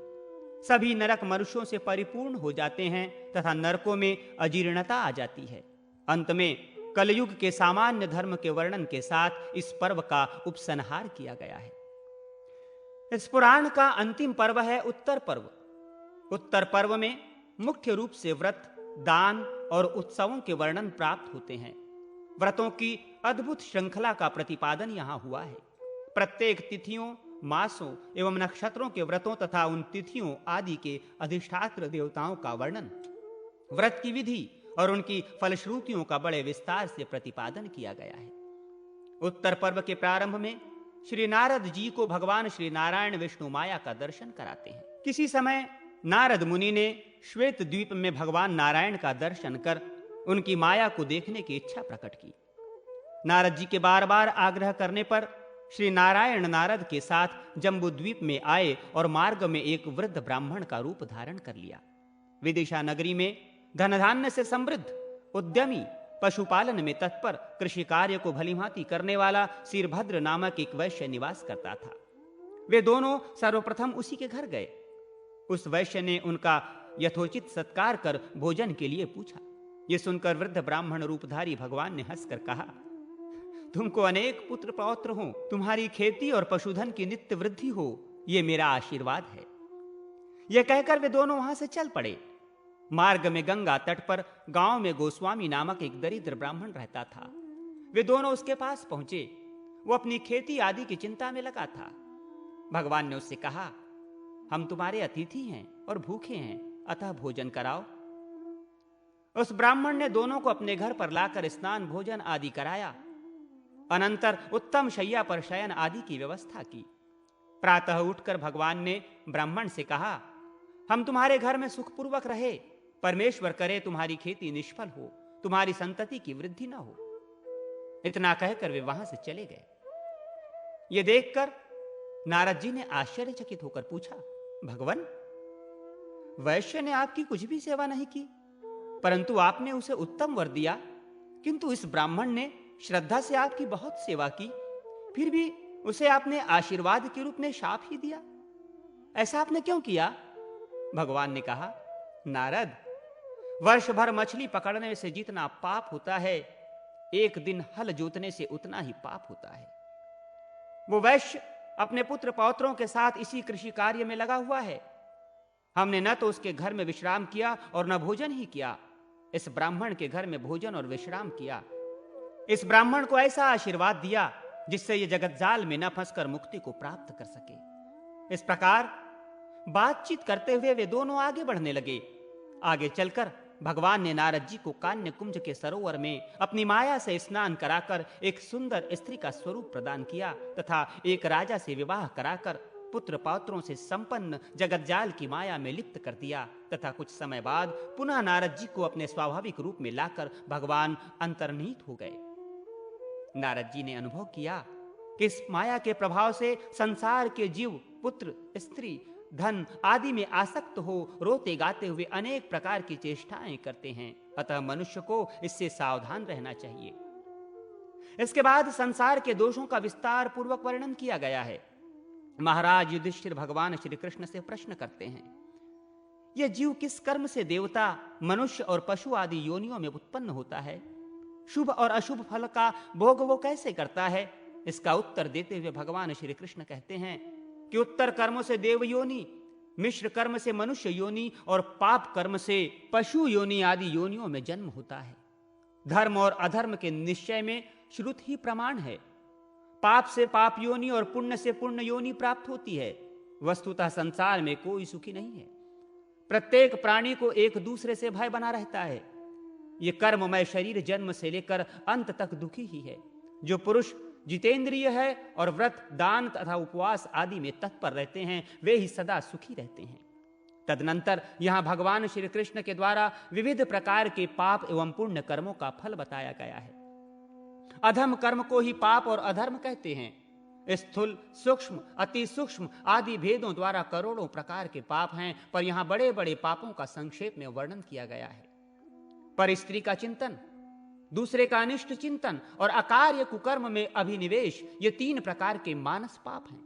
सभी नरक मनुष्यों से परिपूर्ण हो जाते हैं तथा नरकों में अजीर्णता आ जाती है। अंत में कलयुग के सामान्य धर्म के वर्णन के साथ इस पर्व का उपसंहार किया गया है। इस पुराण का अंतिम पर्व है उत्तर पर्व। उत्तर पर्व में मुख्य रूप से व्रत, दान और उत्सवों के वर्णन प्राप्त होते हैं। व्रतों की अद्भुत श्रृंखला का प्रतिपादन यहां हुआ है। प्रत्येक तिथियों, मासों एवं नक्षत्रों के व्रतों तथा उन तिथियों आदि के अधिष्ठात्र देवताओं का वर्णन, व्रत की विधि और उनकी फलश्रुतियों का बड़े विस्तार से प्रतिपादन किया गया है। उत्तर पर्व के प्रारंभ में श्री नारद जी को भगवान श्री नारायण विष्णु माया का दर्शन कराते हैं। किसी समय नारद मुनि ने श्वेत द्वीप में भगवान नारायण का दर्शन कर उनकी माया को देखने की इच्छा प्रकट की। नारद जी के बार बार आग्रह करने पर श्री नारायण नारद के साथ जम्बू द्वीप में आए और मार्ग में एक वृद्ध ब्राह्मण का रूप धारण कर लिया। विदिशा नगरी में धन धान्य से समृद्ध, उद्यमी, पशुपालन में तत्पर, कृषि कार्य को भलीभांति करने वाला शीरभद्र नामक एक वैश्य निवास करता था। वे दोनों सर्वप्रथम उसी के घर गए। उस वैश्य ने उनका यथोचित सत्कार कर भोजन के लिए पूछा। ये सुनकर वृद्ध ब्राह्मण रूपधारी भगवान ने हंसकर कहा, तुमको अनेक पुत्र पौत्र हो, तुम्हारी खेती और पशुधन की नित्य वृद्धि हो, ये मेरा आशीर्वाद है। यह कहकर वे दोनों वहां से चल पड़े। मार्ग में गंगा तट पर गांव में गोस्वामी नामक एक दरिद्र ब्राह्मण रहता था। वे दोनों उसके पास पहुंचे। वो अपनी खेती आदि की चिंता में लगा था। भगवान ने उससे कहा, हम तुम्हारे अतिथि हैं और भूखे हैं, अतः भोजन कराओ। उस ब्राह्मण ने दोनों को अपने घर पर लाकर स्नान, भोजन आदि कराया। अनंतर उत्तम शैया पर शयन आदि की व्यवस्था की। प्रातः उठकर भगवान ने ब्राह्मण से कहा, हम तुम्हारे घर में सुखपूर्वक रहे, परमेश्वर करे तुम्हारी खेती निष्फल हो, तुम्हारी संतति की वृद्धि न हो। इतना कहकर वे वहां से चले गए। ये देखकर नारद जी ने आश्चर्यचकित होकर पूछा, भगवान, वैश्य ने आपकी कुछ भी सेवा नहीं की, परंतु आपने उसे उत्तम वर दिया, किंतु इस ब्राह्मण ने श्रद्धा से आपकी बहुत सेवा की, फिर भी उसे आपने आशीर्वाद के रूप में शाप ही दिया। ऐसा आपने क्यों किया? भगवान ने कहा, नारद, वर्ष भर मछली पकड़ने से जितना पाप होता है, एक दिन हल जोतने से उतना ही पाप होता है। वो वैश्य अपने पुत्र पौत्रों के साथ इसी कृषि कार्य में लगा हुआ है। हमने न तो उसके घर में विश्राम किया और न भोजन ही किया। इस ब्राह्मण के घर में भोजन और विश्राम किया। इस ब्राह्मण को ऐसा आशीर्वाद दिया जिससे ये जगत जाल में न फंसकर मुक्ति को प्राप्त कर सके। इस प्रकार बातचीत करते हुए वे दोनों आगे बढ़ने लगे। आगे चलकर भगवान ने नारद जी को कान्य कुंज के सरोवर में अपनी माया से स्नान कराकर एक सुंदर स्त्री का स्वरूप प्रदान किया तथा एक राजा से विवाह कराकर पुत्र पौत्रों से संपन्न जगत जाल की माया में लिप्त कर दिया तथा कुछ समय बाद पुनः नारद जी को अपने स्वाभाविक रूप में लाकर भगवान अंतर्निहित हो गए। नारद जी ने अनुभव किया कि इस माया के प्रभाव से संसार के जीव पुत्र, स्त्री, धन आदि में आसक्त हो रोते गाते हुए अनेक प्रकार की चेष्टाएं करते हैं। अतः मनुष्य को इससे सावधान रहना चाहिए। इसके बाद संसार के दोषों का विस्तार पूर्वक वर्णन किया गया है। महाराज युधिष्ठिर भगवान श्री कृष्ण से प्रश्न करते हैं, यह जीव किस कर्म से देवता, मनुष्य और पशु आदि योनियों में उत्पन्न होता है? शुभ और अशुभ फल का भोग वो कैसे करता है? इसका उत्तर देते हुए भगवान श्री कृष्ण कहते हैं कि उत्तर कर्मों से देव योनि, मिश्र कर्म से मनुष्य योनि और पाप कर्म से पशु योनि आदि योनियों में जन्म होता है। धर्म और अधर्म के निश्चय में श्रुति ही प्रमाण है। पाप से पाप योनि और पुण्य से पुण्य योनि प्राप्त होती है। वस्तुतः संसार में कोई सुखी नहीं है। प्रत्येक प्राणी को एक दूसरे से भय बना रहता है। ये कर्ममय शरीर जन्म से लेकर अंत तक दुखी ही है। जो पुरुष जितेंद्रिय है और व्रत, दान तथा उपवास आदि में तत्पर रहते हैं, वे ही सदा सुखी रहते हैं। तदनंतर यहां भगवान श्री कृष्ण के द्वारा विविध प्रकार के पाप एवं पुण्य कर्मों का फल बताया गया है। अधम कर्म को ही पाप और अधर्म कहते हैं। स्थूल, सूक्ष्म, अति सूक्ष्म आदि भेदों द्वारा करोड़ों प्रकार के पाप हैं, पर यहां बड़े बड़े पापों का संक्षेप में वर्णन किया गया है। पर स्त्री का चिंतन, दूसरे का अनिष्ट चिंतन और अकार्य कुकर्म में अभिनिवेश, ये 3 प्रकार के मानस पाप हैं।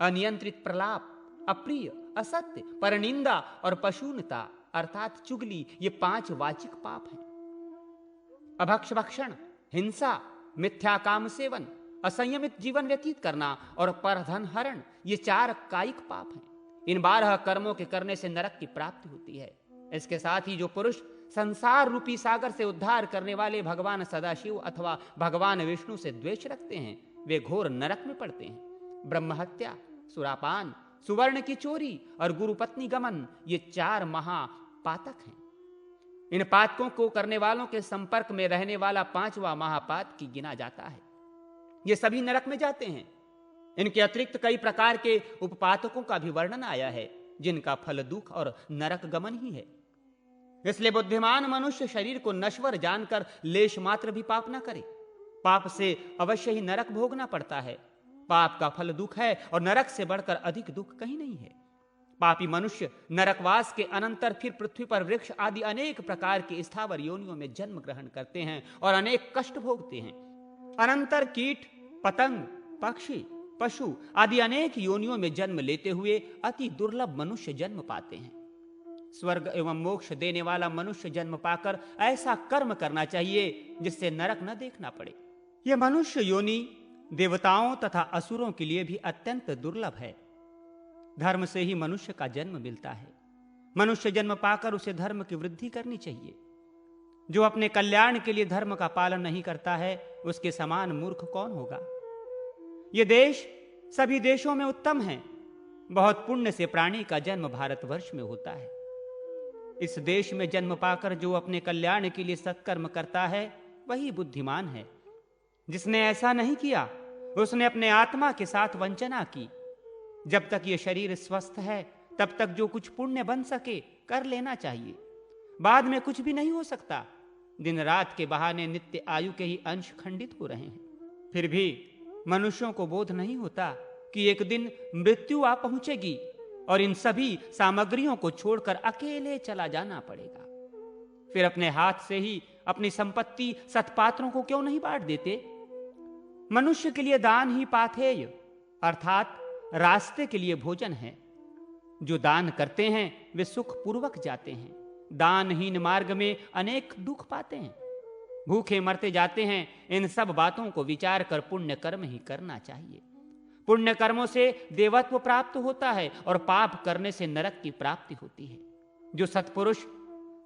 अनियंत्रित प्रलाप, अप्रिय, असत्य, परनिंदा और पशुनता अर्थात चुगली, ये 5 वाचिक पाप हैं। अभक्ष भक्षण, हिंसा, मिथ्या काम सेवन, असंयमित जीवन व्यतीत करना और परधन हरण, ये 4 कायिक पाप हैं। इन 12 कर्मों के करने से नरक की प्राप्ति होती है। इसके साथ ही जो पुरुष संसार रूपी सागर से उद्धार करने वाले भगवान सदाशिव अथवा भगवान विष्णु से द्वेष रखते हैं, वे घोर नरक में पड़ते हैं। ब्रह्महत्या, सुरापान, सुवर्ण की चोरी और गुरुपत्नी गमन, ये 4 महापातक हैं। इन पातकों को करने वालों के संपर्क में रहने वाला 5वां महापात की गिना जाता है। ये सभी नरक में जाते हैं। इनके अतिरिक्त कई प्रकार के उपपातकों का भी वर्णन आया है, जिनका फल दुख और नरक गमन ही है। इसलिए बुद्धिमान मनुष्य शरीर को नश्वर जानकर लेश मात्र भी पाप न करे। पाप से अवश्य ही नरक भोगना पड़ता है। पाप का फल दुख है और नरक से बढ़कर अधिक दुख कहीं नहीं है। पापी मनुष्य नरकवास के अनंतर फिर पृथ्वी पर वृक्ष आदि अनेक प्रकार की स्थावर योनियों में जन्म ग्रहण करते हैं और अनेक कष्ट भोगते हैं। अनंतर कीट, पतंग, पक्षी, पशु आदि अनेक योनियों में जन्म लेते हुए अति दुर्लभ मनुष्य जन्म पाते हैं। स्वर्ग एवं मोक्ष देने वाला मनुष्य जन्म पाकर ऐसा कर्म करना चाहिए जिससे नरक न देखना पड़े। यह मनुष्य योनि देवताओं तथा असुरों के लिए भी अत्यंत दुर्लभ है। धर्म से ही मनुष्य का जन्म मिलता है। मनुष्य जन्म पाकर उसे धर्म की वृद्धि करनी चाहिए। जो अपने कल्याण के लिए धर्म का पालन नहीं करता है, उसके समान मूर्ख कौन होगा। यह देश सभी देशों में उत्तम है। बहुत पुण्य से प्राणी का जन्म भारतवर्ष में होता है। इस देश में जन्म पाकर जो अपने कल्याण के लिए सत्कर्म करता है, वही बुद्धिमान है। जिसने ऐसा नहीं किया, उसने अपने आत्मा के साथ वंचना की। जब तक ये शरीर स्वस्थ है, तब तक जो कुछ पुण्य बन सके कर लेना चाहिए। बाद में कुछ भी नहीं हो सकता। दिन रात के बहाने नित्य आयु के ही अंश खंडित हो रहे हैं। फिर भी मनुष्यों को बोध नहीं होता कि एक दिन मृत्यु आ पहुंचेगी और इन सभी सामग्रियों को छोड़कर अकेले चला जाना पड़ेगा। फिर अपने हाथ से ही अपनी संपत्ति सत्पात्रों को क्यों नहीं बांट देते। मनुष्य के लिए दान ही पाथेय अर्थात रास्ते के लिए भोजन है। जो दान करते हैं वे सुख पूर्वक जाते हैं। दानहीन मार्ग में अनेक दुख पाते हैं, भूखे मरते जाते हैं। इन सब बातों को विचार कर पुण्य कर्म ही करना चाहिए। पुण्य कर्मों से देवत्व प्राप्त होता है और पाप करने से नरक की प्राप्ति होती है। जो सत्पुरुष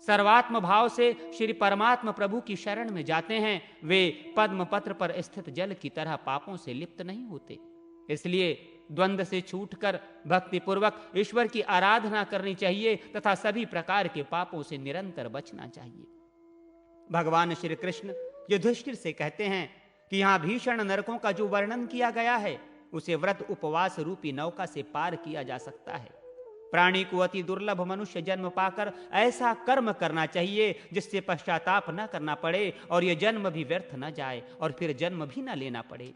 सर्वात्म भाव से श्री परमात्मा प्रभु की शरण में जाते हैं, वे पद्म पत्र पर स्थित जल की तरह पापों से लिप्त नहीं होते। इसलिए द्वंद्व से छूटकर भक्ति पूर्वक ईश्वर की आराधना करनी चाहिए तथा सभी प्रकार के पापों से निरंतर बचना चाहिए। भगवान श्री कृष्ण युधिष्ठिर से कहते हैं कि यहां भीषण नरकों का जो वर्णन किया गया है, उसे व्रत उपवास रूपी नौका से पार किया जा सकता है। प्राणी को अति दुर्लभ मनुष्य जन्म पाकर ऐसा कर्म करना चाहिए जिससे पश्चाताप न करना पड़े और यह जन्म भी व्यर्थ न जाए और फिर जन्म भी न लेना पड़े।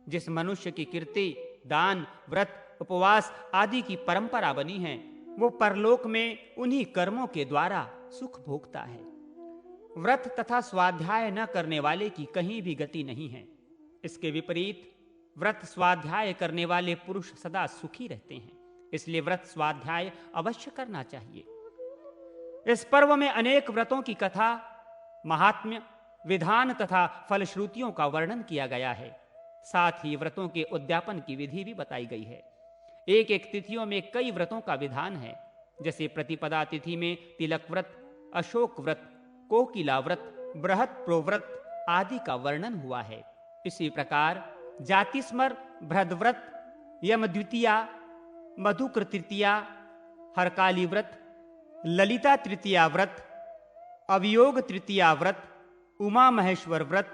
जिस मनुष्य की कीर्ति दान, व्रत, उपवास आदि की परंपरा बनी है, वो परलोक में उन्हीं कर्मों के द्वारा सुख भोगता है। व्रत तथा स्वाध्याय न करने वाले की कहीं भी गति नहीं है। इसके विपरीत व्रत स्वाध्याय करने वाले पुरुष सदा सुखी रहते हैं। इसलिए व्रत स्वाध्याय अवश्य करना चाहिए। इस पर्व में अनेक व्रतों की कथा, महात्म्य, विधान तथा फलश्रुतियों का वर्णन किया गया है। साथ ही व्रतों के उद्यापन की विधि भी बताई गई है। एक एक तिथियों में कई व्रतों का विधान है। जैसे प्रतिपदा तिथि में तिलक व्रत, अशोक व्रत, कोकिला व्रत, बृहत प्रोव्रत आदि का वर्णन हुआ है। इसी प्रकार जातिस्मर भ्रदव्रत, यम द्वितीया, मधुक्र तृतीया, हरकाली व्रत, ललिता तृतीया व्रत, अवयोग तृतीया व्रत, उमा महेश्वर व्रत,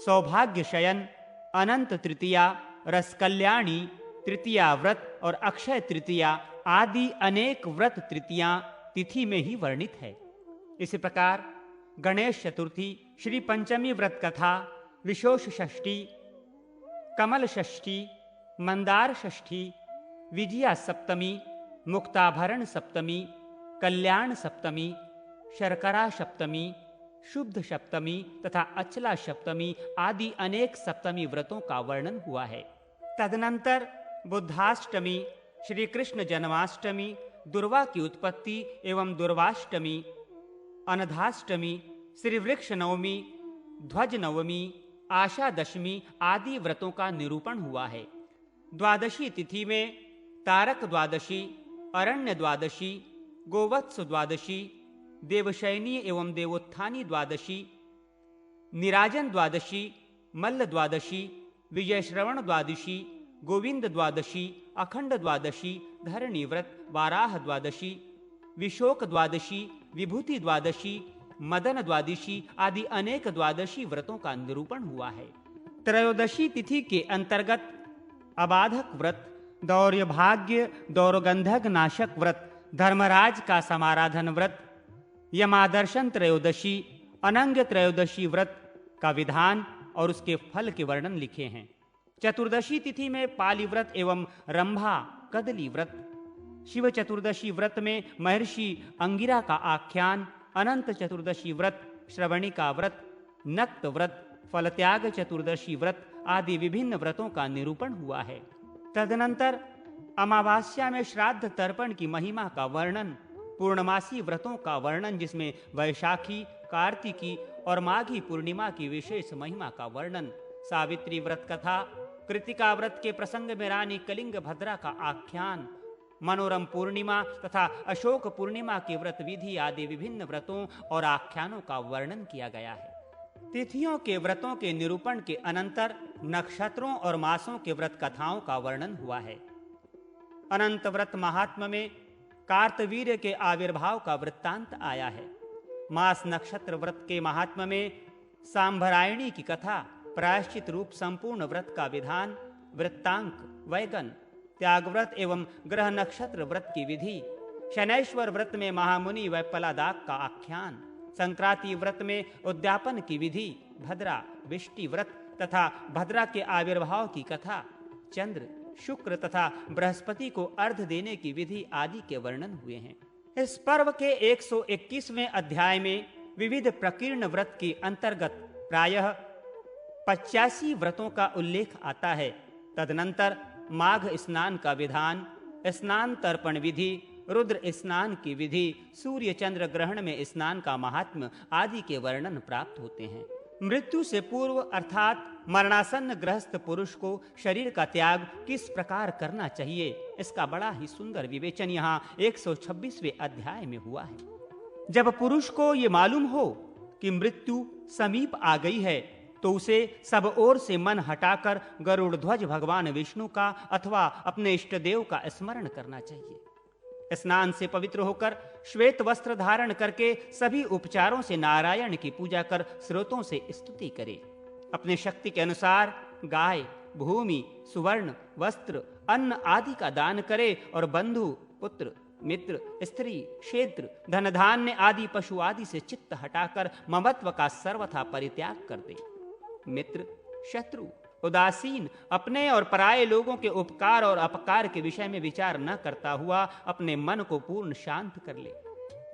सौभाग्य शयन, अनंत तृतीया, रस कल्याणी, तृतीया व्रत और अक्षय तृतीया आदि अनेक व्रत तृतीया तिथि में ही वर्णित है। इसी प्रकार गणेश चतुर्थी, श्री पंचमी व्रत कथा, विशोष षष्ठी, कमल षष्ठी, मंदार षष्ठी, विजया सप्तमी, मुक्ताभरण सप्तमी, कल्याण सप्तमी, शर्करा सप्तमी, शुद्ध सप्तमी तथा अचला सप्तमी आदि अनेक सप्तमी व्रतों का वर्णन हुआ है। तदनंतर बुद्धाष्टमी, श्री कृष्ण जन्माष्टमी, दुर्वा की उत्पत्ति एवं दुर्वाष्टमी, अनधाष्टमी, श्री वृक्ष नवमी, ध्वज नवमी, आशा दशमी आदि व्रतों का निरूपण हुआ है। द्वादशी तिथि में तारक द्वादशी, अरण्य द्वादशी, गोवत्स द्वादशी, देवशयनी एवं देवोत्थानी द्वादशी, निराजन द्वादशी, मल्ल द्वादशी, विजय श्रवण द्वादशी, गोविंद द्वादशी, अखंड द्वादशी, धरणी व्रत, वाराह द्वादशी, विशोक द्वादशी, विभूति द्वादशी, मदन द्वादशी आदि अनेक द्वादशी व्रतों का निरूपण हुआ है। त्रयोदशी तिथि के अंतर्गत अबाधक व्रत, दौर्य भाग्य दौरगंधक नाशक व्रत, धर्मराज का समाराधन व्रत, यमादर्शन त्रयोदशी, अनंग त्रयोदशी व्रत का विधान और उसके फल के वर्णन लिखे हैं। चतुर्दशी तिथि में पाली व्रत एवं रंभा कदली व्रत, शिव चतुर्दशी व्रत में महर्षि अंगिरा का आख्यान, अनंत चतुर्दशी व्रत, श्रवणिका व्रत, नक्त व्रत, फलत्याग चतुर्दशी व्रत आदि विभिन्न व्रतों का निरूपण हुआ है। तदनंतर अमावास्या में श्राद्ध तर्पण की महिमा का वर्णन, पूर्णमासी व्रतों का वर्णन जिसमें वैशाखी, कार्तिकी और माघी पूर्णिमा की विशेष महिमा का वर्णन, सावित्री व्रत कथा, कृतिका व्रत के प्रसंग में रानी कलिंग भद्रा का आख्यान, मनोरम पूर्णिमा तथा अशोक पूर्णिमा की व्रत विधि आदि विभिन्न व्रतों और आख्यानों का वर्णन किया गया है। तिथियों के व्रतों के निरूपण के अनंतर नक्षत्रों और मासों के व्रत कथाओं का वर्णन हुआ है। अनंत व्रत महात्म्य में कार्तवीर्य के आविर्भाव का वृत्तांत आया है। मास नक्षत्र व्रत के महात्म्य में सांभरायणी की कथा, प्रायश्चित रूप संपूर्ण व्रत का विधान, वृत्तांक, वैगन, त्याग व्रत एवं ग्रह नक्षत्र व्रत की विधि, शनैश्वर व्रत में महामुनि वैपलादाक का आख्यान, संक्रांति व्रत में उद्यापन की विधि, भद्रा विष्टि व्रत तथा भद्रा के आविर्भाव की कथा, चंद्र, शुक्र तथा बृहस्पति को अर्घ देने की विधि आदि के वर्णन हुए हैं। इस पर्व के 121वें अध्याय में विविध प्रकीर्ण व्रत के अंतर्गत प्रायः 85 व्रतों का उल्लेख आता है। तदनंतर माघ स्नान का विधान, स्नान तर्पण विधि, रुद्र स्नान की विधि, सूर्य चंद्र ग्रहण में स्नान का महात्म्य आदि के वर्णन प्राप्त होते हैं। मृत्यु से पूर्व अर्थात मरणासन्न गृहस्थ पुरुष को शरीर का त्याग किस प्रकार करना चाहिए, इसका बड़ा ही सुंदर विवेचन यहाँ 126वें अध्याय में हुआ है। जब पुरुष को ये मालूम हो कि मृत्यु समीप आ गई है तो उसे सब ओर से मन हटाकर गरुड़ ध्वज भगवान विष्णु का अथवा अपने इष्ट देव का स्मरण करना चाहिए। स्नान से पवित्र होकर श्वेत वस्त्र धारण करके सभी उपचारों से नारायण की पूजा कर स्रोतों से स्तुति करे। अपने शक्ति के अनुसार गाय, भूमि, सुवर्ण, वस्त्र, अन्न आदि का दान करे और बंधु, पुत्र, मित्र, स्त्री, क्षेत्र, धन धान्य आदि पशु आदि से चित्त हटाकर ममत्व का सर्वथा परित्याग कर दे। मित्र, शत्रु, उदासीन, अपने और पराये लोगों के उपकार और अपकार के विषय में विचार न करता हुआ अपने मन को पूर्ण शांत कर ले।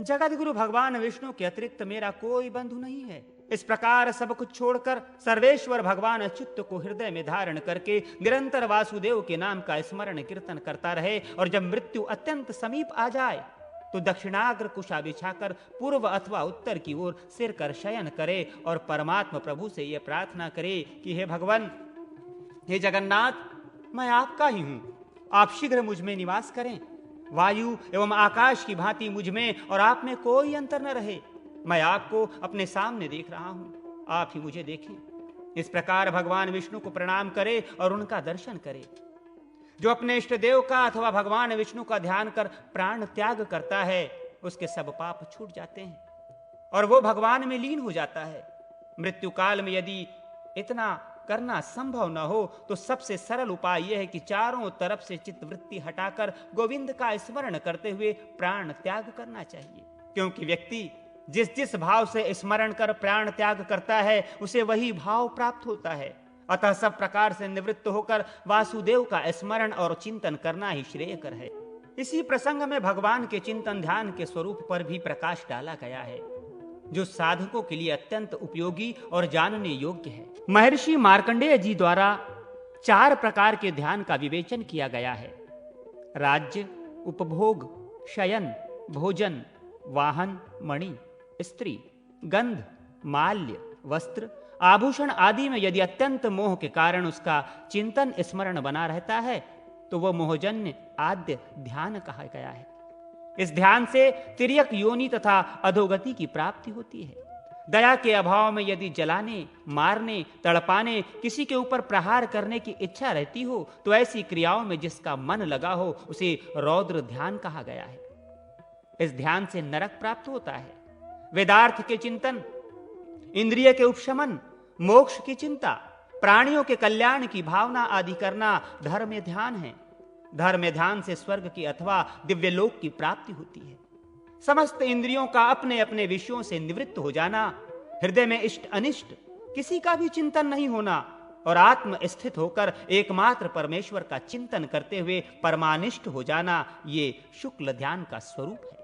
जगत गुरु भगवान विष्णु के अतिरिक्त मेरा कोई बंधु नहीं है। इस प्रकार सब कुछ छोड़कर सर्वेश्वर भगवान अच्युत को हृदय में धारण करके निरंतर वासुदेव के नाम का स्मरण कीर्तन करता रहे और जब मृत्यु अत्यंत समीप आ जाए तो दक्षिणाग्र कुशा बिछाकर पूर्व अथवा उत्तर की ओर सिर कर शयन करे और परमात्मा प्रभु से यह प्रार्थना करे कि हे भगवान, हे जगन्नाथ, मैं आपका ही हूं, आप शीघ्र मुझ में निवास करें। वायु एवं आकाश की भांति मुझ में और आप में कोई अंतर न रहे। मैं आपको अपने सामने देख रहा हूं, आप ही मुझे देखें। इस प्रकार भगवान विष्णु को प्रणाम करे और उनका दर्शन करे। जो अपने इष्ट देव का अथवा भगवान विष्णु का ध्यान कर प्राण त्याग करता है उसके सब पाप छूट जाते हैं और वो भगवान में लीन हो जाता है। मृत्यु काल में यदि इतना करना संभव न हो तो सबसे सरल उपाय यह है कि चारों तरफ से चित्तवृत्ति हटाकर गोविंद का स्मरण करते हुए प्राण त्याग करना चाहिए। क्योंकि व्यक्ति जिस जिस भाव से स्मरण कर प्राण त्याग करता है उसे वही भाव प्राप्त होता है। अतः सब प्रकार से निवृत्त होकर वासुदेव का स्मरण और चिंतन करना ही श्रेयकर है। इसी प्रसंग में भगवान के चिंतन ध्यान के स्वरूप पर भी प्रकाश डाला गया है, जो साधकों के लिए अत्यंत उपयोगी और जानने योग्य है। महर्षि मार्कंडेय जी द्वारा 4 प्रकार के ध्यान का विवेचन किया गया है। राज्य, उपभोग, शयन, भोजन, वाहन, मणि, स्त्री, गंध, माल्य, वस्त्र, आभूषण आदि में यदि अत्यंत मोह के कारण उसका चिंतन स्मरण बना रहता है तो वह मोहजन्य आद्य ध्यान कहा गया है। इस ध्यान से तिर्यक योनि तथा अधोगति की प्राप्ति होती है। दया के अभाव में यदि जलाने, मारने, तड़पाने, किसी के ऊपर प्रहार करने की इच्छा रहती हो तो ऐसी क्रियाओं में जिसका मन लगा हो उसे रौद्र ध्यान कहा गया है। इस ध्यान से नरक प्राप्त होता है। वेदार्थ के चिंतन, इंद्रिय के उपशमन, मोक्ष की चिंता, प्राणियों के कल्याण की भावना आदि करना धर्म ध्यान है। धर्म ध्यान से स्वर्ग की अथवा दिव्यलोक की प्राप्ति होती है। समस्त इंद्रियों का अपने अपने विषयों से निवृत्त हो जाना, हृदय में इष्ट अनिष्ट किसी का भी चिंतन नहीं होना और आत्म स्थित होकर एकमात्र परमेश्वर का चिंतन करते हुए परमानिष्ठ हो जाना, ये शुक्ल ध्यान का स्वरूप है।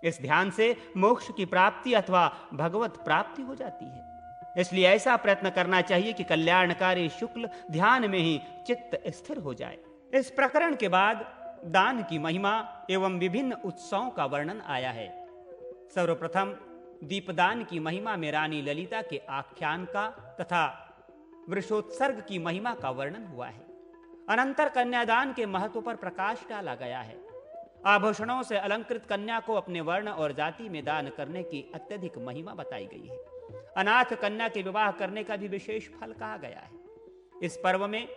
इस ध्यान से मोक्ष की प्राप्ति अथवा भगवत प्राप्ति हो जाती है। इसलिए ऐसा प्रयत्न करना चाहिए कि कल्याणकारी शुक्ल ध्यान में ही चित्त स्थिर हो जाए। इस प्रकरण के बाद दान की महिमा एवं विभिन्न उत्सवों का वर्णन आया है। सर्वप्रथम दीपदान की महिमा में रानी ललिता के आख्यान का तथा वृषोत्सर्ग की महिमा का वर्णन हुआ है। अनंतर कन्यादान के महत्व पर प्रकाश डाला गया है। आभूषणों से अलंकृत कन्या को अपने वर्ण और जाति में दान करने की अत्यधिक महिमा बताई गई है। अनाथ कन्या के विवाह करने का भी विशेष फल कहा गया है। इस पर्व में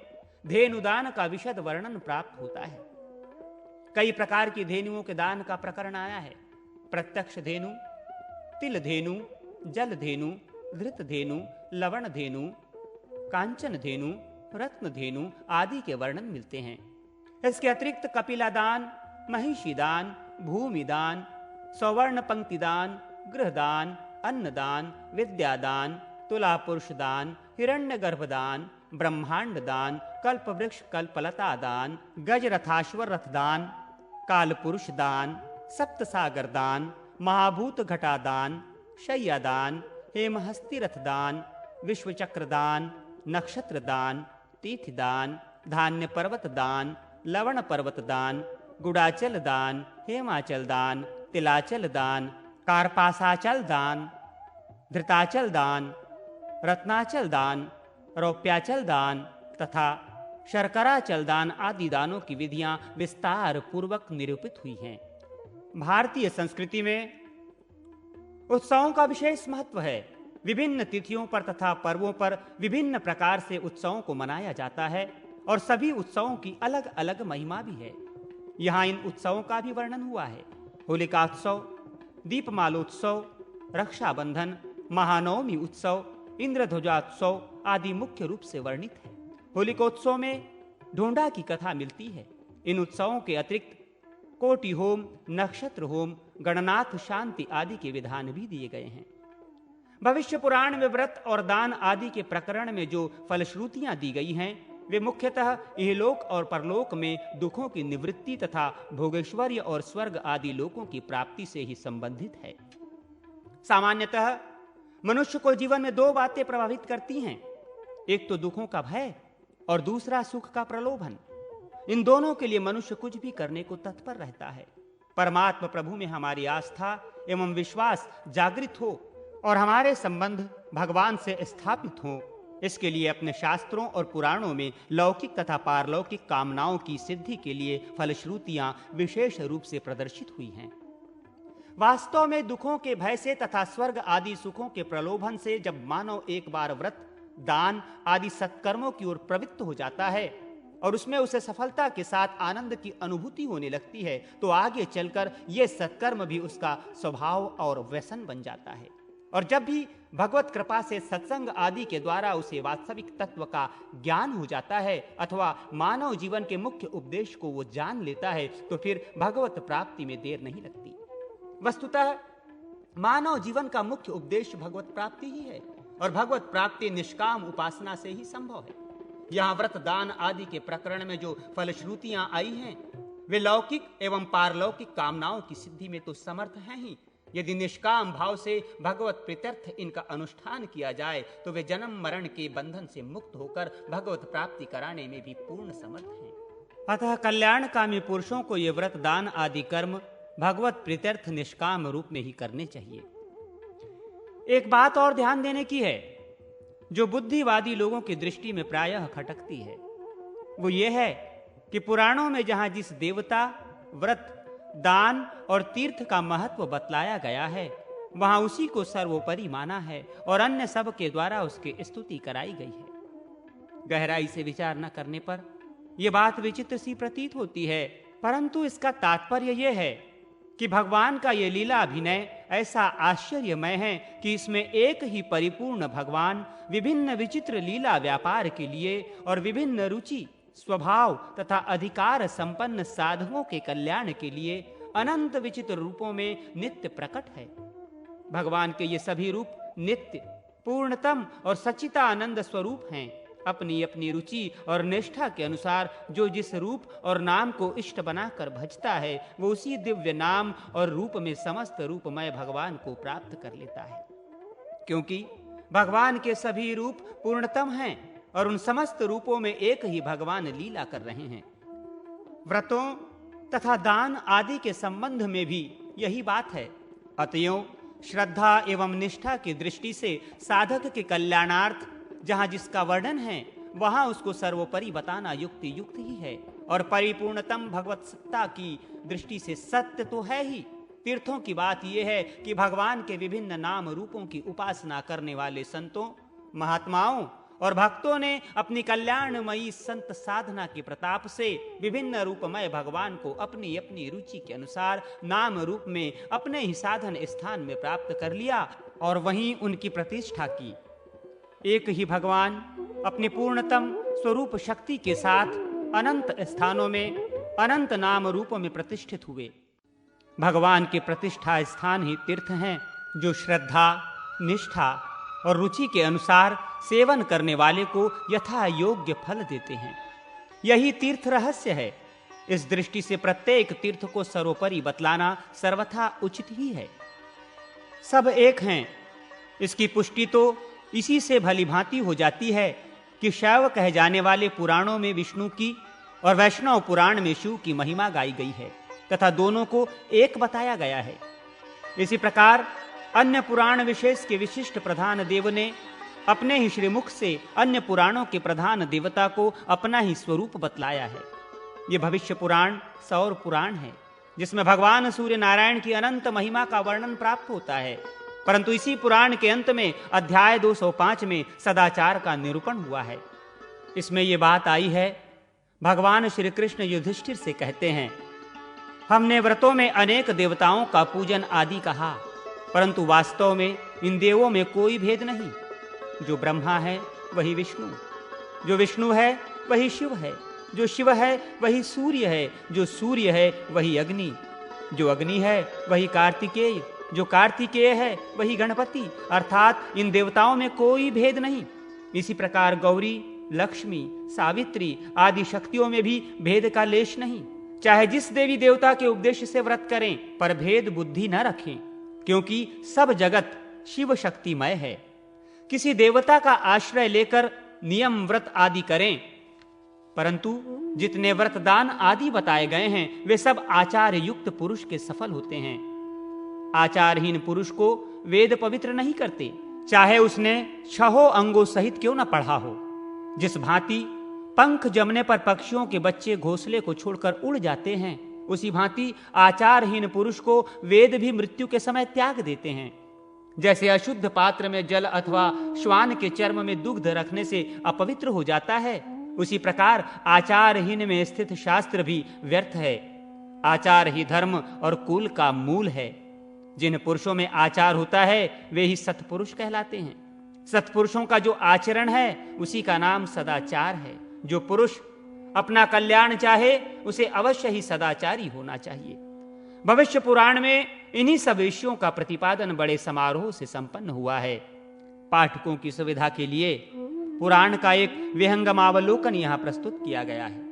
धेनुदान का विशद वर्णन प्राप्त होता है। कई प्रकार की धेनुओं के दान का प्रकरण आया है। प्रत्यक्ष धेनु, तिल धेनु, जल धेनु, धृत धेनु, लवण धेनु, कांचन धेनु, रत्न धेनु आदि के वर्णन मिलते हैं। इसके अतिरिक्त कपिला दान, महिषी दान, भूमि दान, सवर्ण पंक्ति दान, गृहदान, अन्नदान, विद्यादान, तुला पुरुष दान, हिरण्यगर्भ दान, ब्रह्मांड दान, कल्प वृक्ष कल्पलता दान, गजरथाश्वर रथ दान, काल पुरुष दान, सप्त सागर दान, महाभूत घटा दान, शय्या दान, हेमहस्ती रथ दान, विश्वचक्र दान, नक्षत्र दान, तिथि दान, धान्य पर्वत दान, लवण पर्वत दान, गुड़ाचल दान, हेमाचल दान, तिलाचल दान, कार्पासाचल दान, धृताचल दान, रत्नाचल दान, रौप्याचल दान तथा शर्कराचल दान आदि दानों की विधियां विस्तार पूर्वक निरूपित हुई हैं। भारतीय संस्कृति में उत्सवों का विशेष महत्व है। विभिन्न तिथियों पर तथा पर्वों पर विभिन्न प्रकार से उत्सवों को मनाया जाता है और सभी उत्सवों की अलग अलग महिमा भी है। यहाँ इन उत्सवों का भी वर्णन हुआ है। होलिकात्सव, दीपमालोत्सव, रक्षाबंधन, महानवमी उत्सव, इंद्रध्वजोत्सव आदि मुख्य रूप से वर्णित है। होलिकोत्सव में ढोंढा की कथा मिलती है। इन उत्सवों के अतिरिक्त कोटि होम, नक्षत्र होम, गणनाथ शांति आदि के विधान भी दिए गए हैं। भविष्य पुराण में व्रत और दान आदि के प्रकरण में जो फलश्रुतियां दी गई हैं वे मुख्यतः इहलोक और परलोक में दुखों की निवृत्ति तथा भोगेश्वर्य और स्वर्ग आदि लोकों की प्राप्ति से ही संबंधित है। सामान्यतः मनुष्य को जीवन में 2 बातें प्रभावित करती हैं, एक तो दुखों का भय और दूसरा सुख का प्रलोभन। इन दोनों के लिए मनुष्य कुछ भी करने को तत्पर रहता है। परमात्मा प्रभु में हमारी आस्था एवं विश्वास जागृत हो और हमारे संबंध भगवान से स्थापित हो, इसके लिए अपने शास्त्रों और पुराणों में लौकिक तथा पारलौकिक कामनाओं की सिद्धि के लिए फलश्रुतियां विशेष रूप से प्रदर्शित हुई हैं। वास्तव में दुखों के भय से तथा स्वर्ग आदि सुखों के प्रलोभन से जब मानव एक बार व्रत, दान आदि सत्कर्मों की ओर प्रवृत्त हो जाता है और उसमें उसे सफलता के साथ आनंद की अनुभूति होने लगती है, तो आगे चलकर यह सत्कर्म भी उसका स्वभाव और व्यसन बन जाता है। और जब भी भगवत कृपा से सत्संग आदि के द्वारा उसे वास्तविक तत्व का ज्ञान हो जाता है अथवा मानव जीवन के मुख्य उपदेश को वो जान लेता है तो फिर भगवत प्राप्ति में देर नहीं लगती। वस्तुतः मानव जीवन का मुख्य उपदेश भगवत प्राप्ति ही है और भगवत प्राप्ति निष्काम उपासना से ही संभव है। यहाँ व्रत दान आदि के प्रकरण में जो फलश्रुतियां आई हैं वे लौकिक एवं पारलौकिक कामनाओं की सिद्धि में तो समर्थ हैं ही, यदि निष्काम भाव से भगवत प्रीत्यर्थ इनका अनुष्ठान किया जाए तो वे जन्म मरण के बंधन से मुक्त होकर भगवत प्राप्ति कराने में भी पूर्ण समर्थ हैं। अतः कल्याणकामी पुरुषों को ये व्रत दान आदि कर्म भगवत प्रीत्यर्थ निष्काम रूप में ही करने चाहिए। एक बात और ध्यान देने की है जो बुद्धिवादी लोगों की दृष्टि में प्रायः खटकती है, वो ये है कि पुराणों में जहां जिस देवता, व्रत, दान और तीर्थ का महत्व बतलाया गया है वहां उसी को सर्वोपरि माना है और अन्य सब के द्वारा उसकी स्तुति कराई गई है। गहराई से विचार न करने पर यह बात विचित्र सी प्रतीत होती है, परंतु इसका तात्पर्य यह है कि भगवान का यह लीला अभिनय ऐसा आश्चर्यमय है कि इसमें एक ही परिपूर्ण भगवान विभिन्न विचित्र लीला व्यापार के लिए और विभिन्न रुचि, स्वभाव तथा अधिकार संपन्न साधकों के कल्याण के लिए अनंत विचित्र रूपों में नित्य प्रकट है। भगवान के ये सभी रूप नित्य, पूर्णतम और सच्चिदानंद स्वरूप हैं। अपनी अपनी रुचि और निष्ठा के अनुसार जो जिस रूप और नाम को इष्ट बनाकर भजता है वो उसी दिव्य नाम और रूप में समस्त रूपमय भगवान को प्राप्त कर लेता है, क्योंकि भगवान के सभी रूप पूर्णतम हैं और उन समस्त रूपों में एक ही भगवान लीला कर रहे हैं। व्रतों तथा दान आदि के संबंध में भी यही बात है। अतएव श्रद्धा एवं निष्ठा की दृष्टि से साधक के कल्याणार्थ जहां जिसका वर्णन है वहां उसको सर्वोपरि बताना युक्ति युक्त ही है और परिपूर्णतम भगवत सत्ता की दृष्टि से सत्य तो है ही। तीर्थों की बात यह है कि भगवान के विभिन्न नाम रूपों की उपासना करने वाले संतों, महात्माओं और भक्तों ने अपनी कल्याणमयी संत साधना के प्रताप से विभिन्न रूपमय भगवान को अपनी अपनी रुचि के अनुसार नाम रूप में अपने ही साधन स्थान में प्राप्त कर लिया और वहीं उनकी प्रतिष्ठा की। एक ही भगवान अपने पूर्णतम स्वरूप शक्ति के साथ अनंत स्थानों में अनंत नाम रूपों में प्रतिष्ठित हुए। भगवान के प्रतिष्ठा स्थान ही तीर्थ हैं जो श्रद्धा, निष्ठा और रुचि के अनुसार सेवन करने वाले को यथा योग्य फल देते हैं। यही तीर्थ रहस्य है। इस दृष्टि से प्रत्येक तीर्थ को सर्वोपरि बतलाना सर्वथा उचित ही है। सब एक हैं, इसकी पुष्टि तो इसी से भली भांति हो जाती है कि शैव कहे जाने वाले पुराणों में विष्णु की और वैष्णव पुराण में शिव की महिमा गाई गई है तथा दोनों को एक बताया गया है। इसी प्रकार अन्य पुराण विशेष के विशिष्ट प्रधान देव ने अपने ही श्रीमुख से अन्य पुराणों के प्रधान देवता को अपना ही स्वरूप बतलाया है। ये भविष्य पुराण सौर पुराण है जिसमें भगवान सूर्य नारायण की अनंत महिमा का वर्णन प्राप्त होता है, परंतु इसी पुराण के अंत में अध्याय 205 में सदाचार का निरूपण हुआ है। इसमें यह बात आई है, भगवान श्री कृष्ण युधिष्ठिर से कहते हैं, हमने व्रतों में अनेक देवताओं का पूजन आदि कहा, परंतु वास्तव में इन देवों में कोई भेद नहीं। जो ब्रह्मा है वही विष्णु, जो विष्णु है वही शिव है, जो शिव है वही सूर्य है, जो सूर्य है वही अग्नि, जो अग्नि है वही कार्तिकेय, जो कार्तिकेय है वही गणपति, अर्थात इन देवताओं में कोई भेद नहीं। इसी प्रकार गौरी, लक्ष्मी, सावित्री आदि शक्तियों में भी भेद का लेश नहीं। चाहे जिस देवी देवता के उपदेश से व्रत करें पर भेद बुद्धि न रखें, क्योंकि सब जगत शिव शक्तिमय है। किसी देवता का आश्रय लेकर नियम व्रत आदि करें, परंतु जितने व्रत दान आदि बताए गए हैं वे सब आचार युक्त पुरुष के सफल होते हैं। आचारहीन पुरुष को वेद पवित्र नहीं करते, चाहे उसने 6 अंगों सहित क्यों न पढ़ा हो। जिस भांति पंख जमने पर पक्षियों के बच्चे घोंसले को छोड़कर उड़ जाते हैं, उसी भांति आचारहीन पुरुष को वेद भी मृत्यु के समय त्याग देते हैं। जैसे अशुद्ध पात्र में जल अथवा श्वान के चर्म में दुग्ध रखने से अपवित्र हो जाता है, उसी प्रकार आचारहीन में स्थित शास्त्र भी व्यर्थ है। आचार ही धर्म और कुल का मूल है। जिन पुरुषों में आचार होता है वे ही सत्पुरुष कहलाते हैं। सत्पुरुषों का जो आचरण है उसी का नाम सदाचार है। जो पुरुष अपना कल्याण चाहे उसे अवश्य ही सदाचारी होना चाहिए। भविष्य पुराण में इन्हीं सब विषयों का प्रतिपादन बड़े समारोह से संपन्न हुआ है। पाठकों की सुविधा के लिए पुराण का एक विहंगमावलोकन यहां प्रस्तुत किया गया है।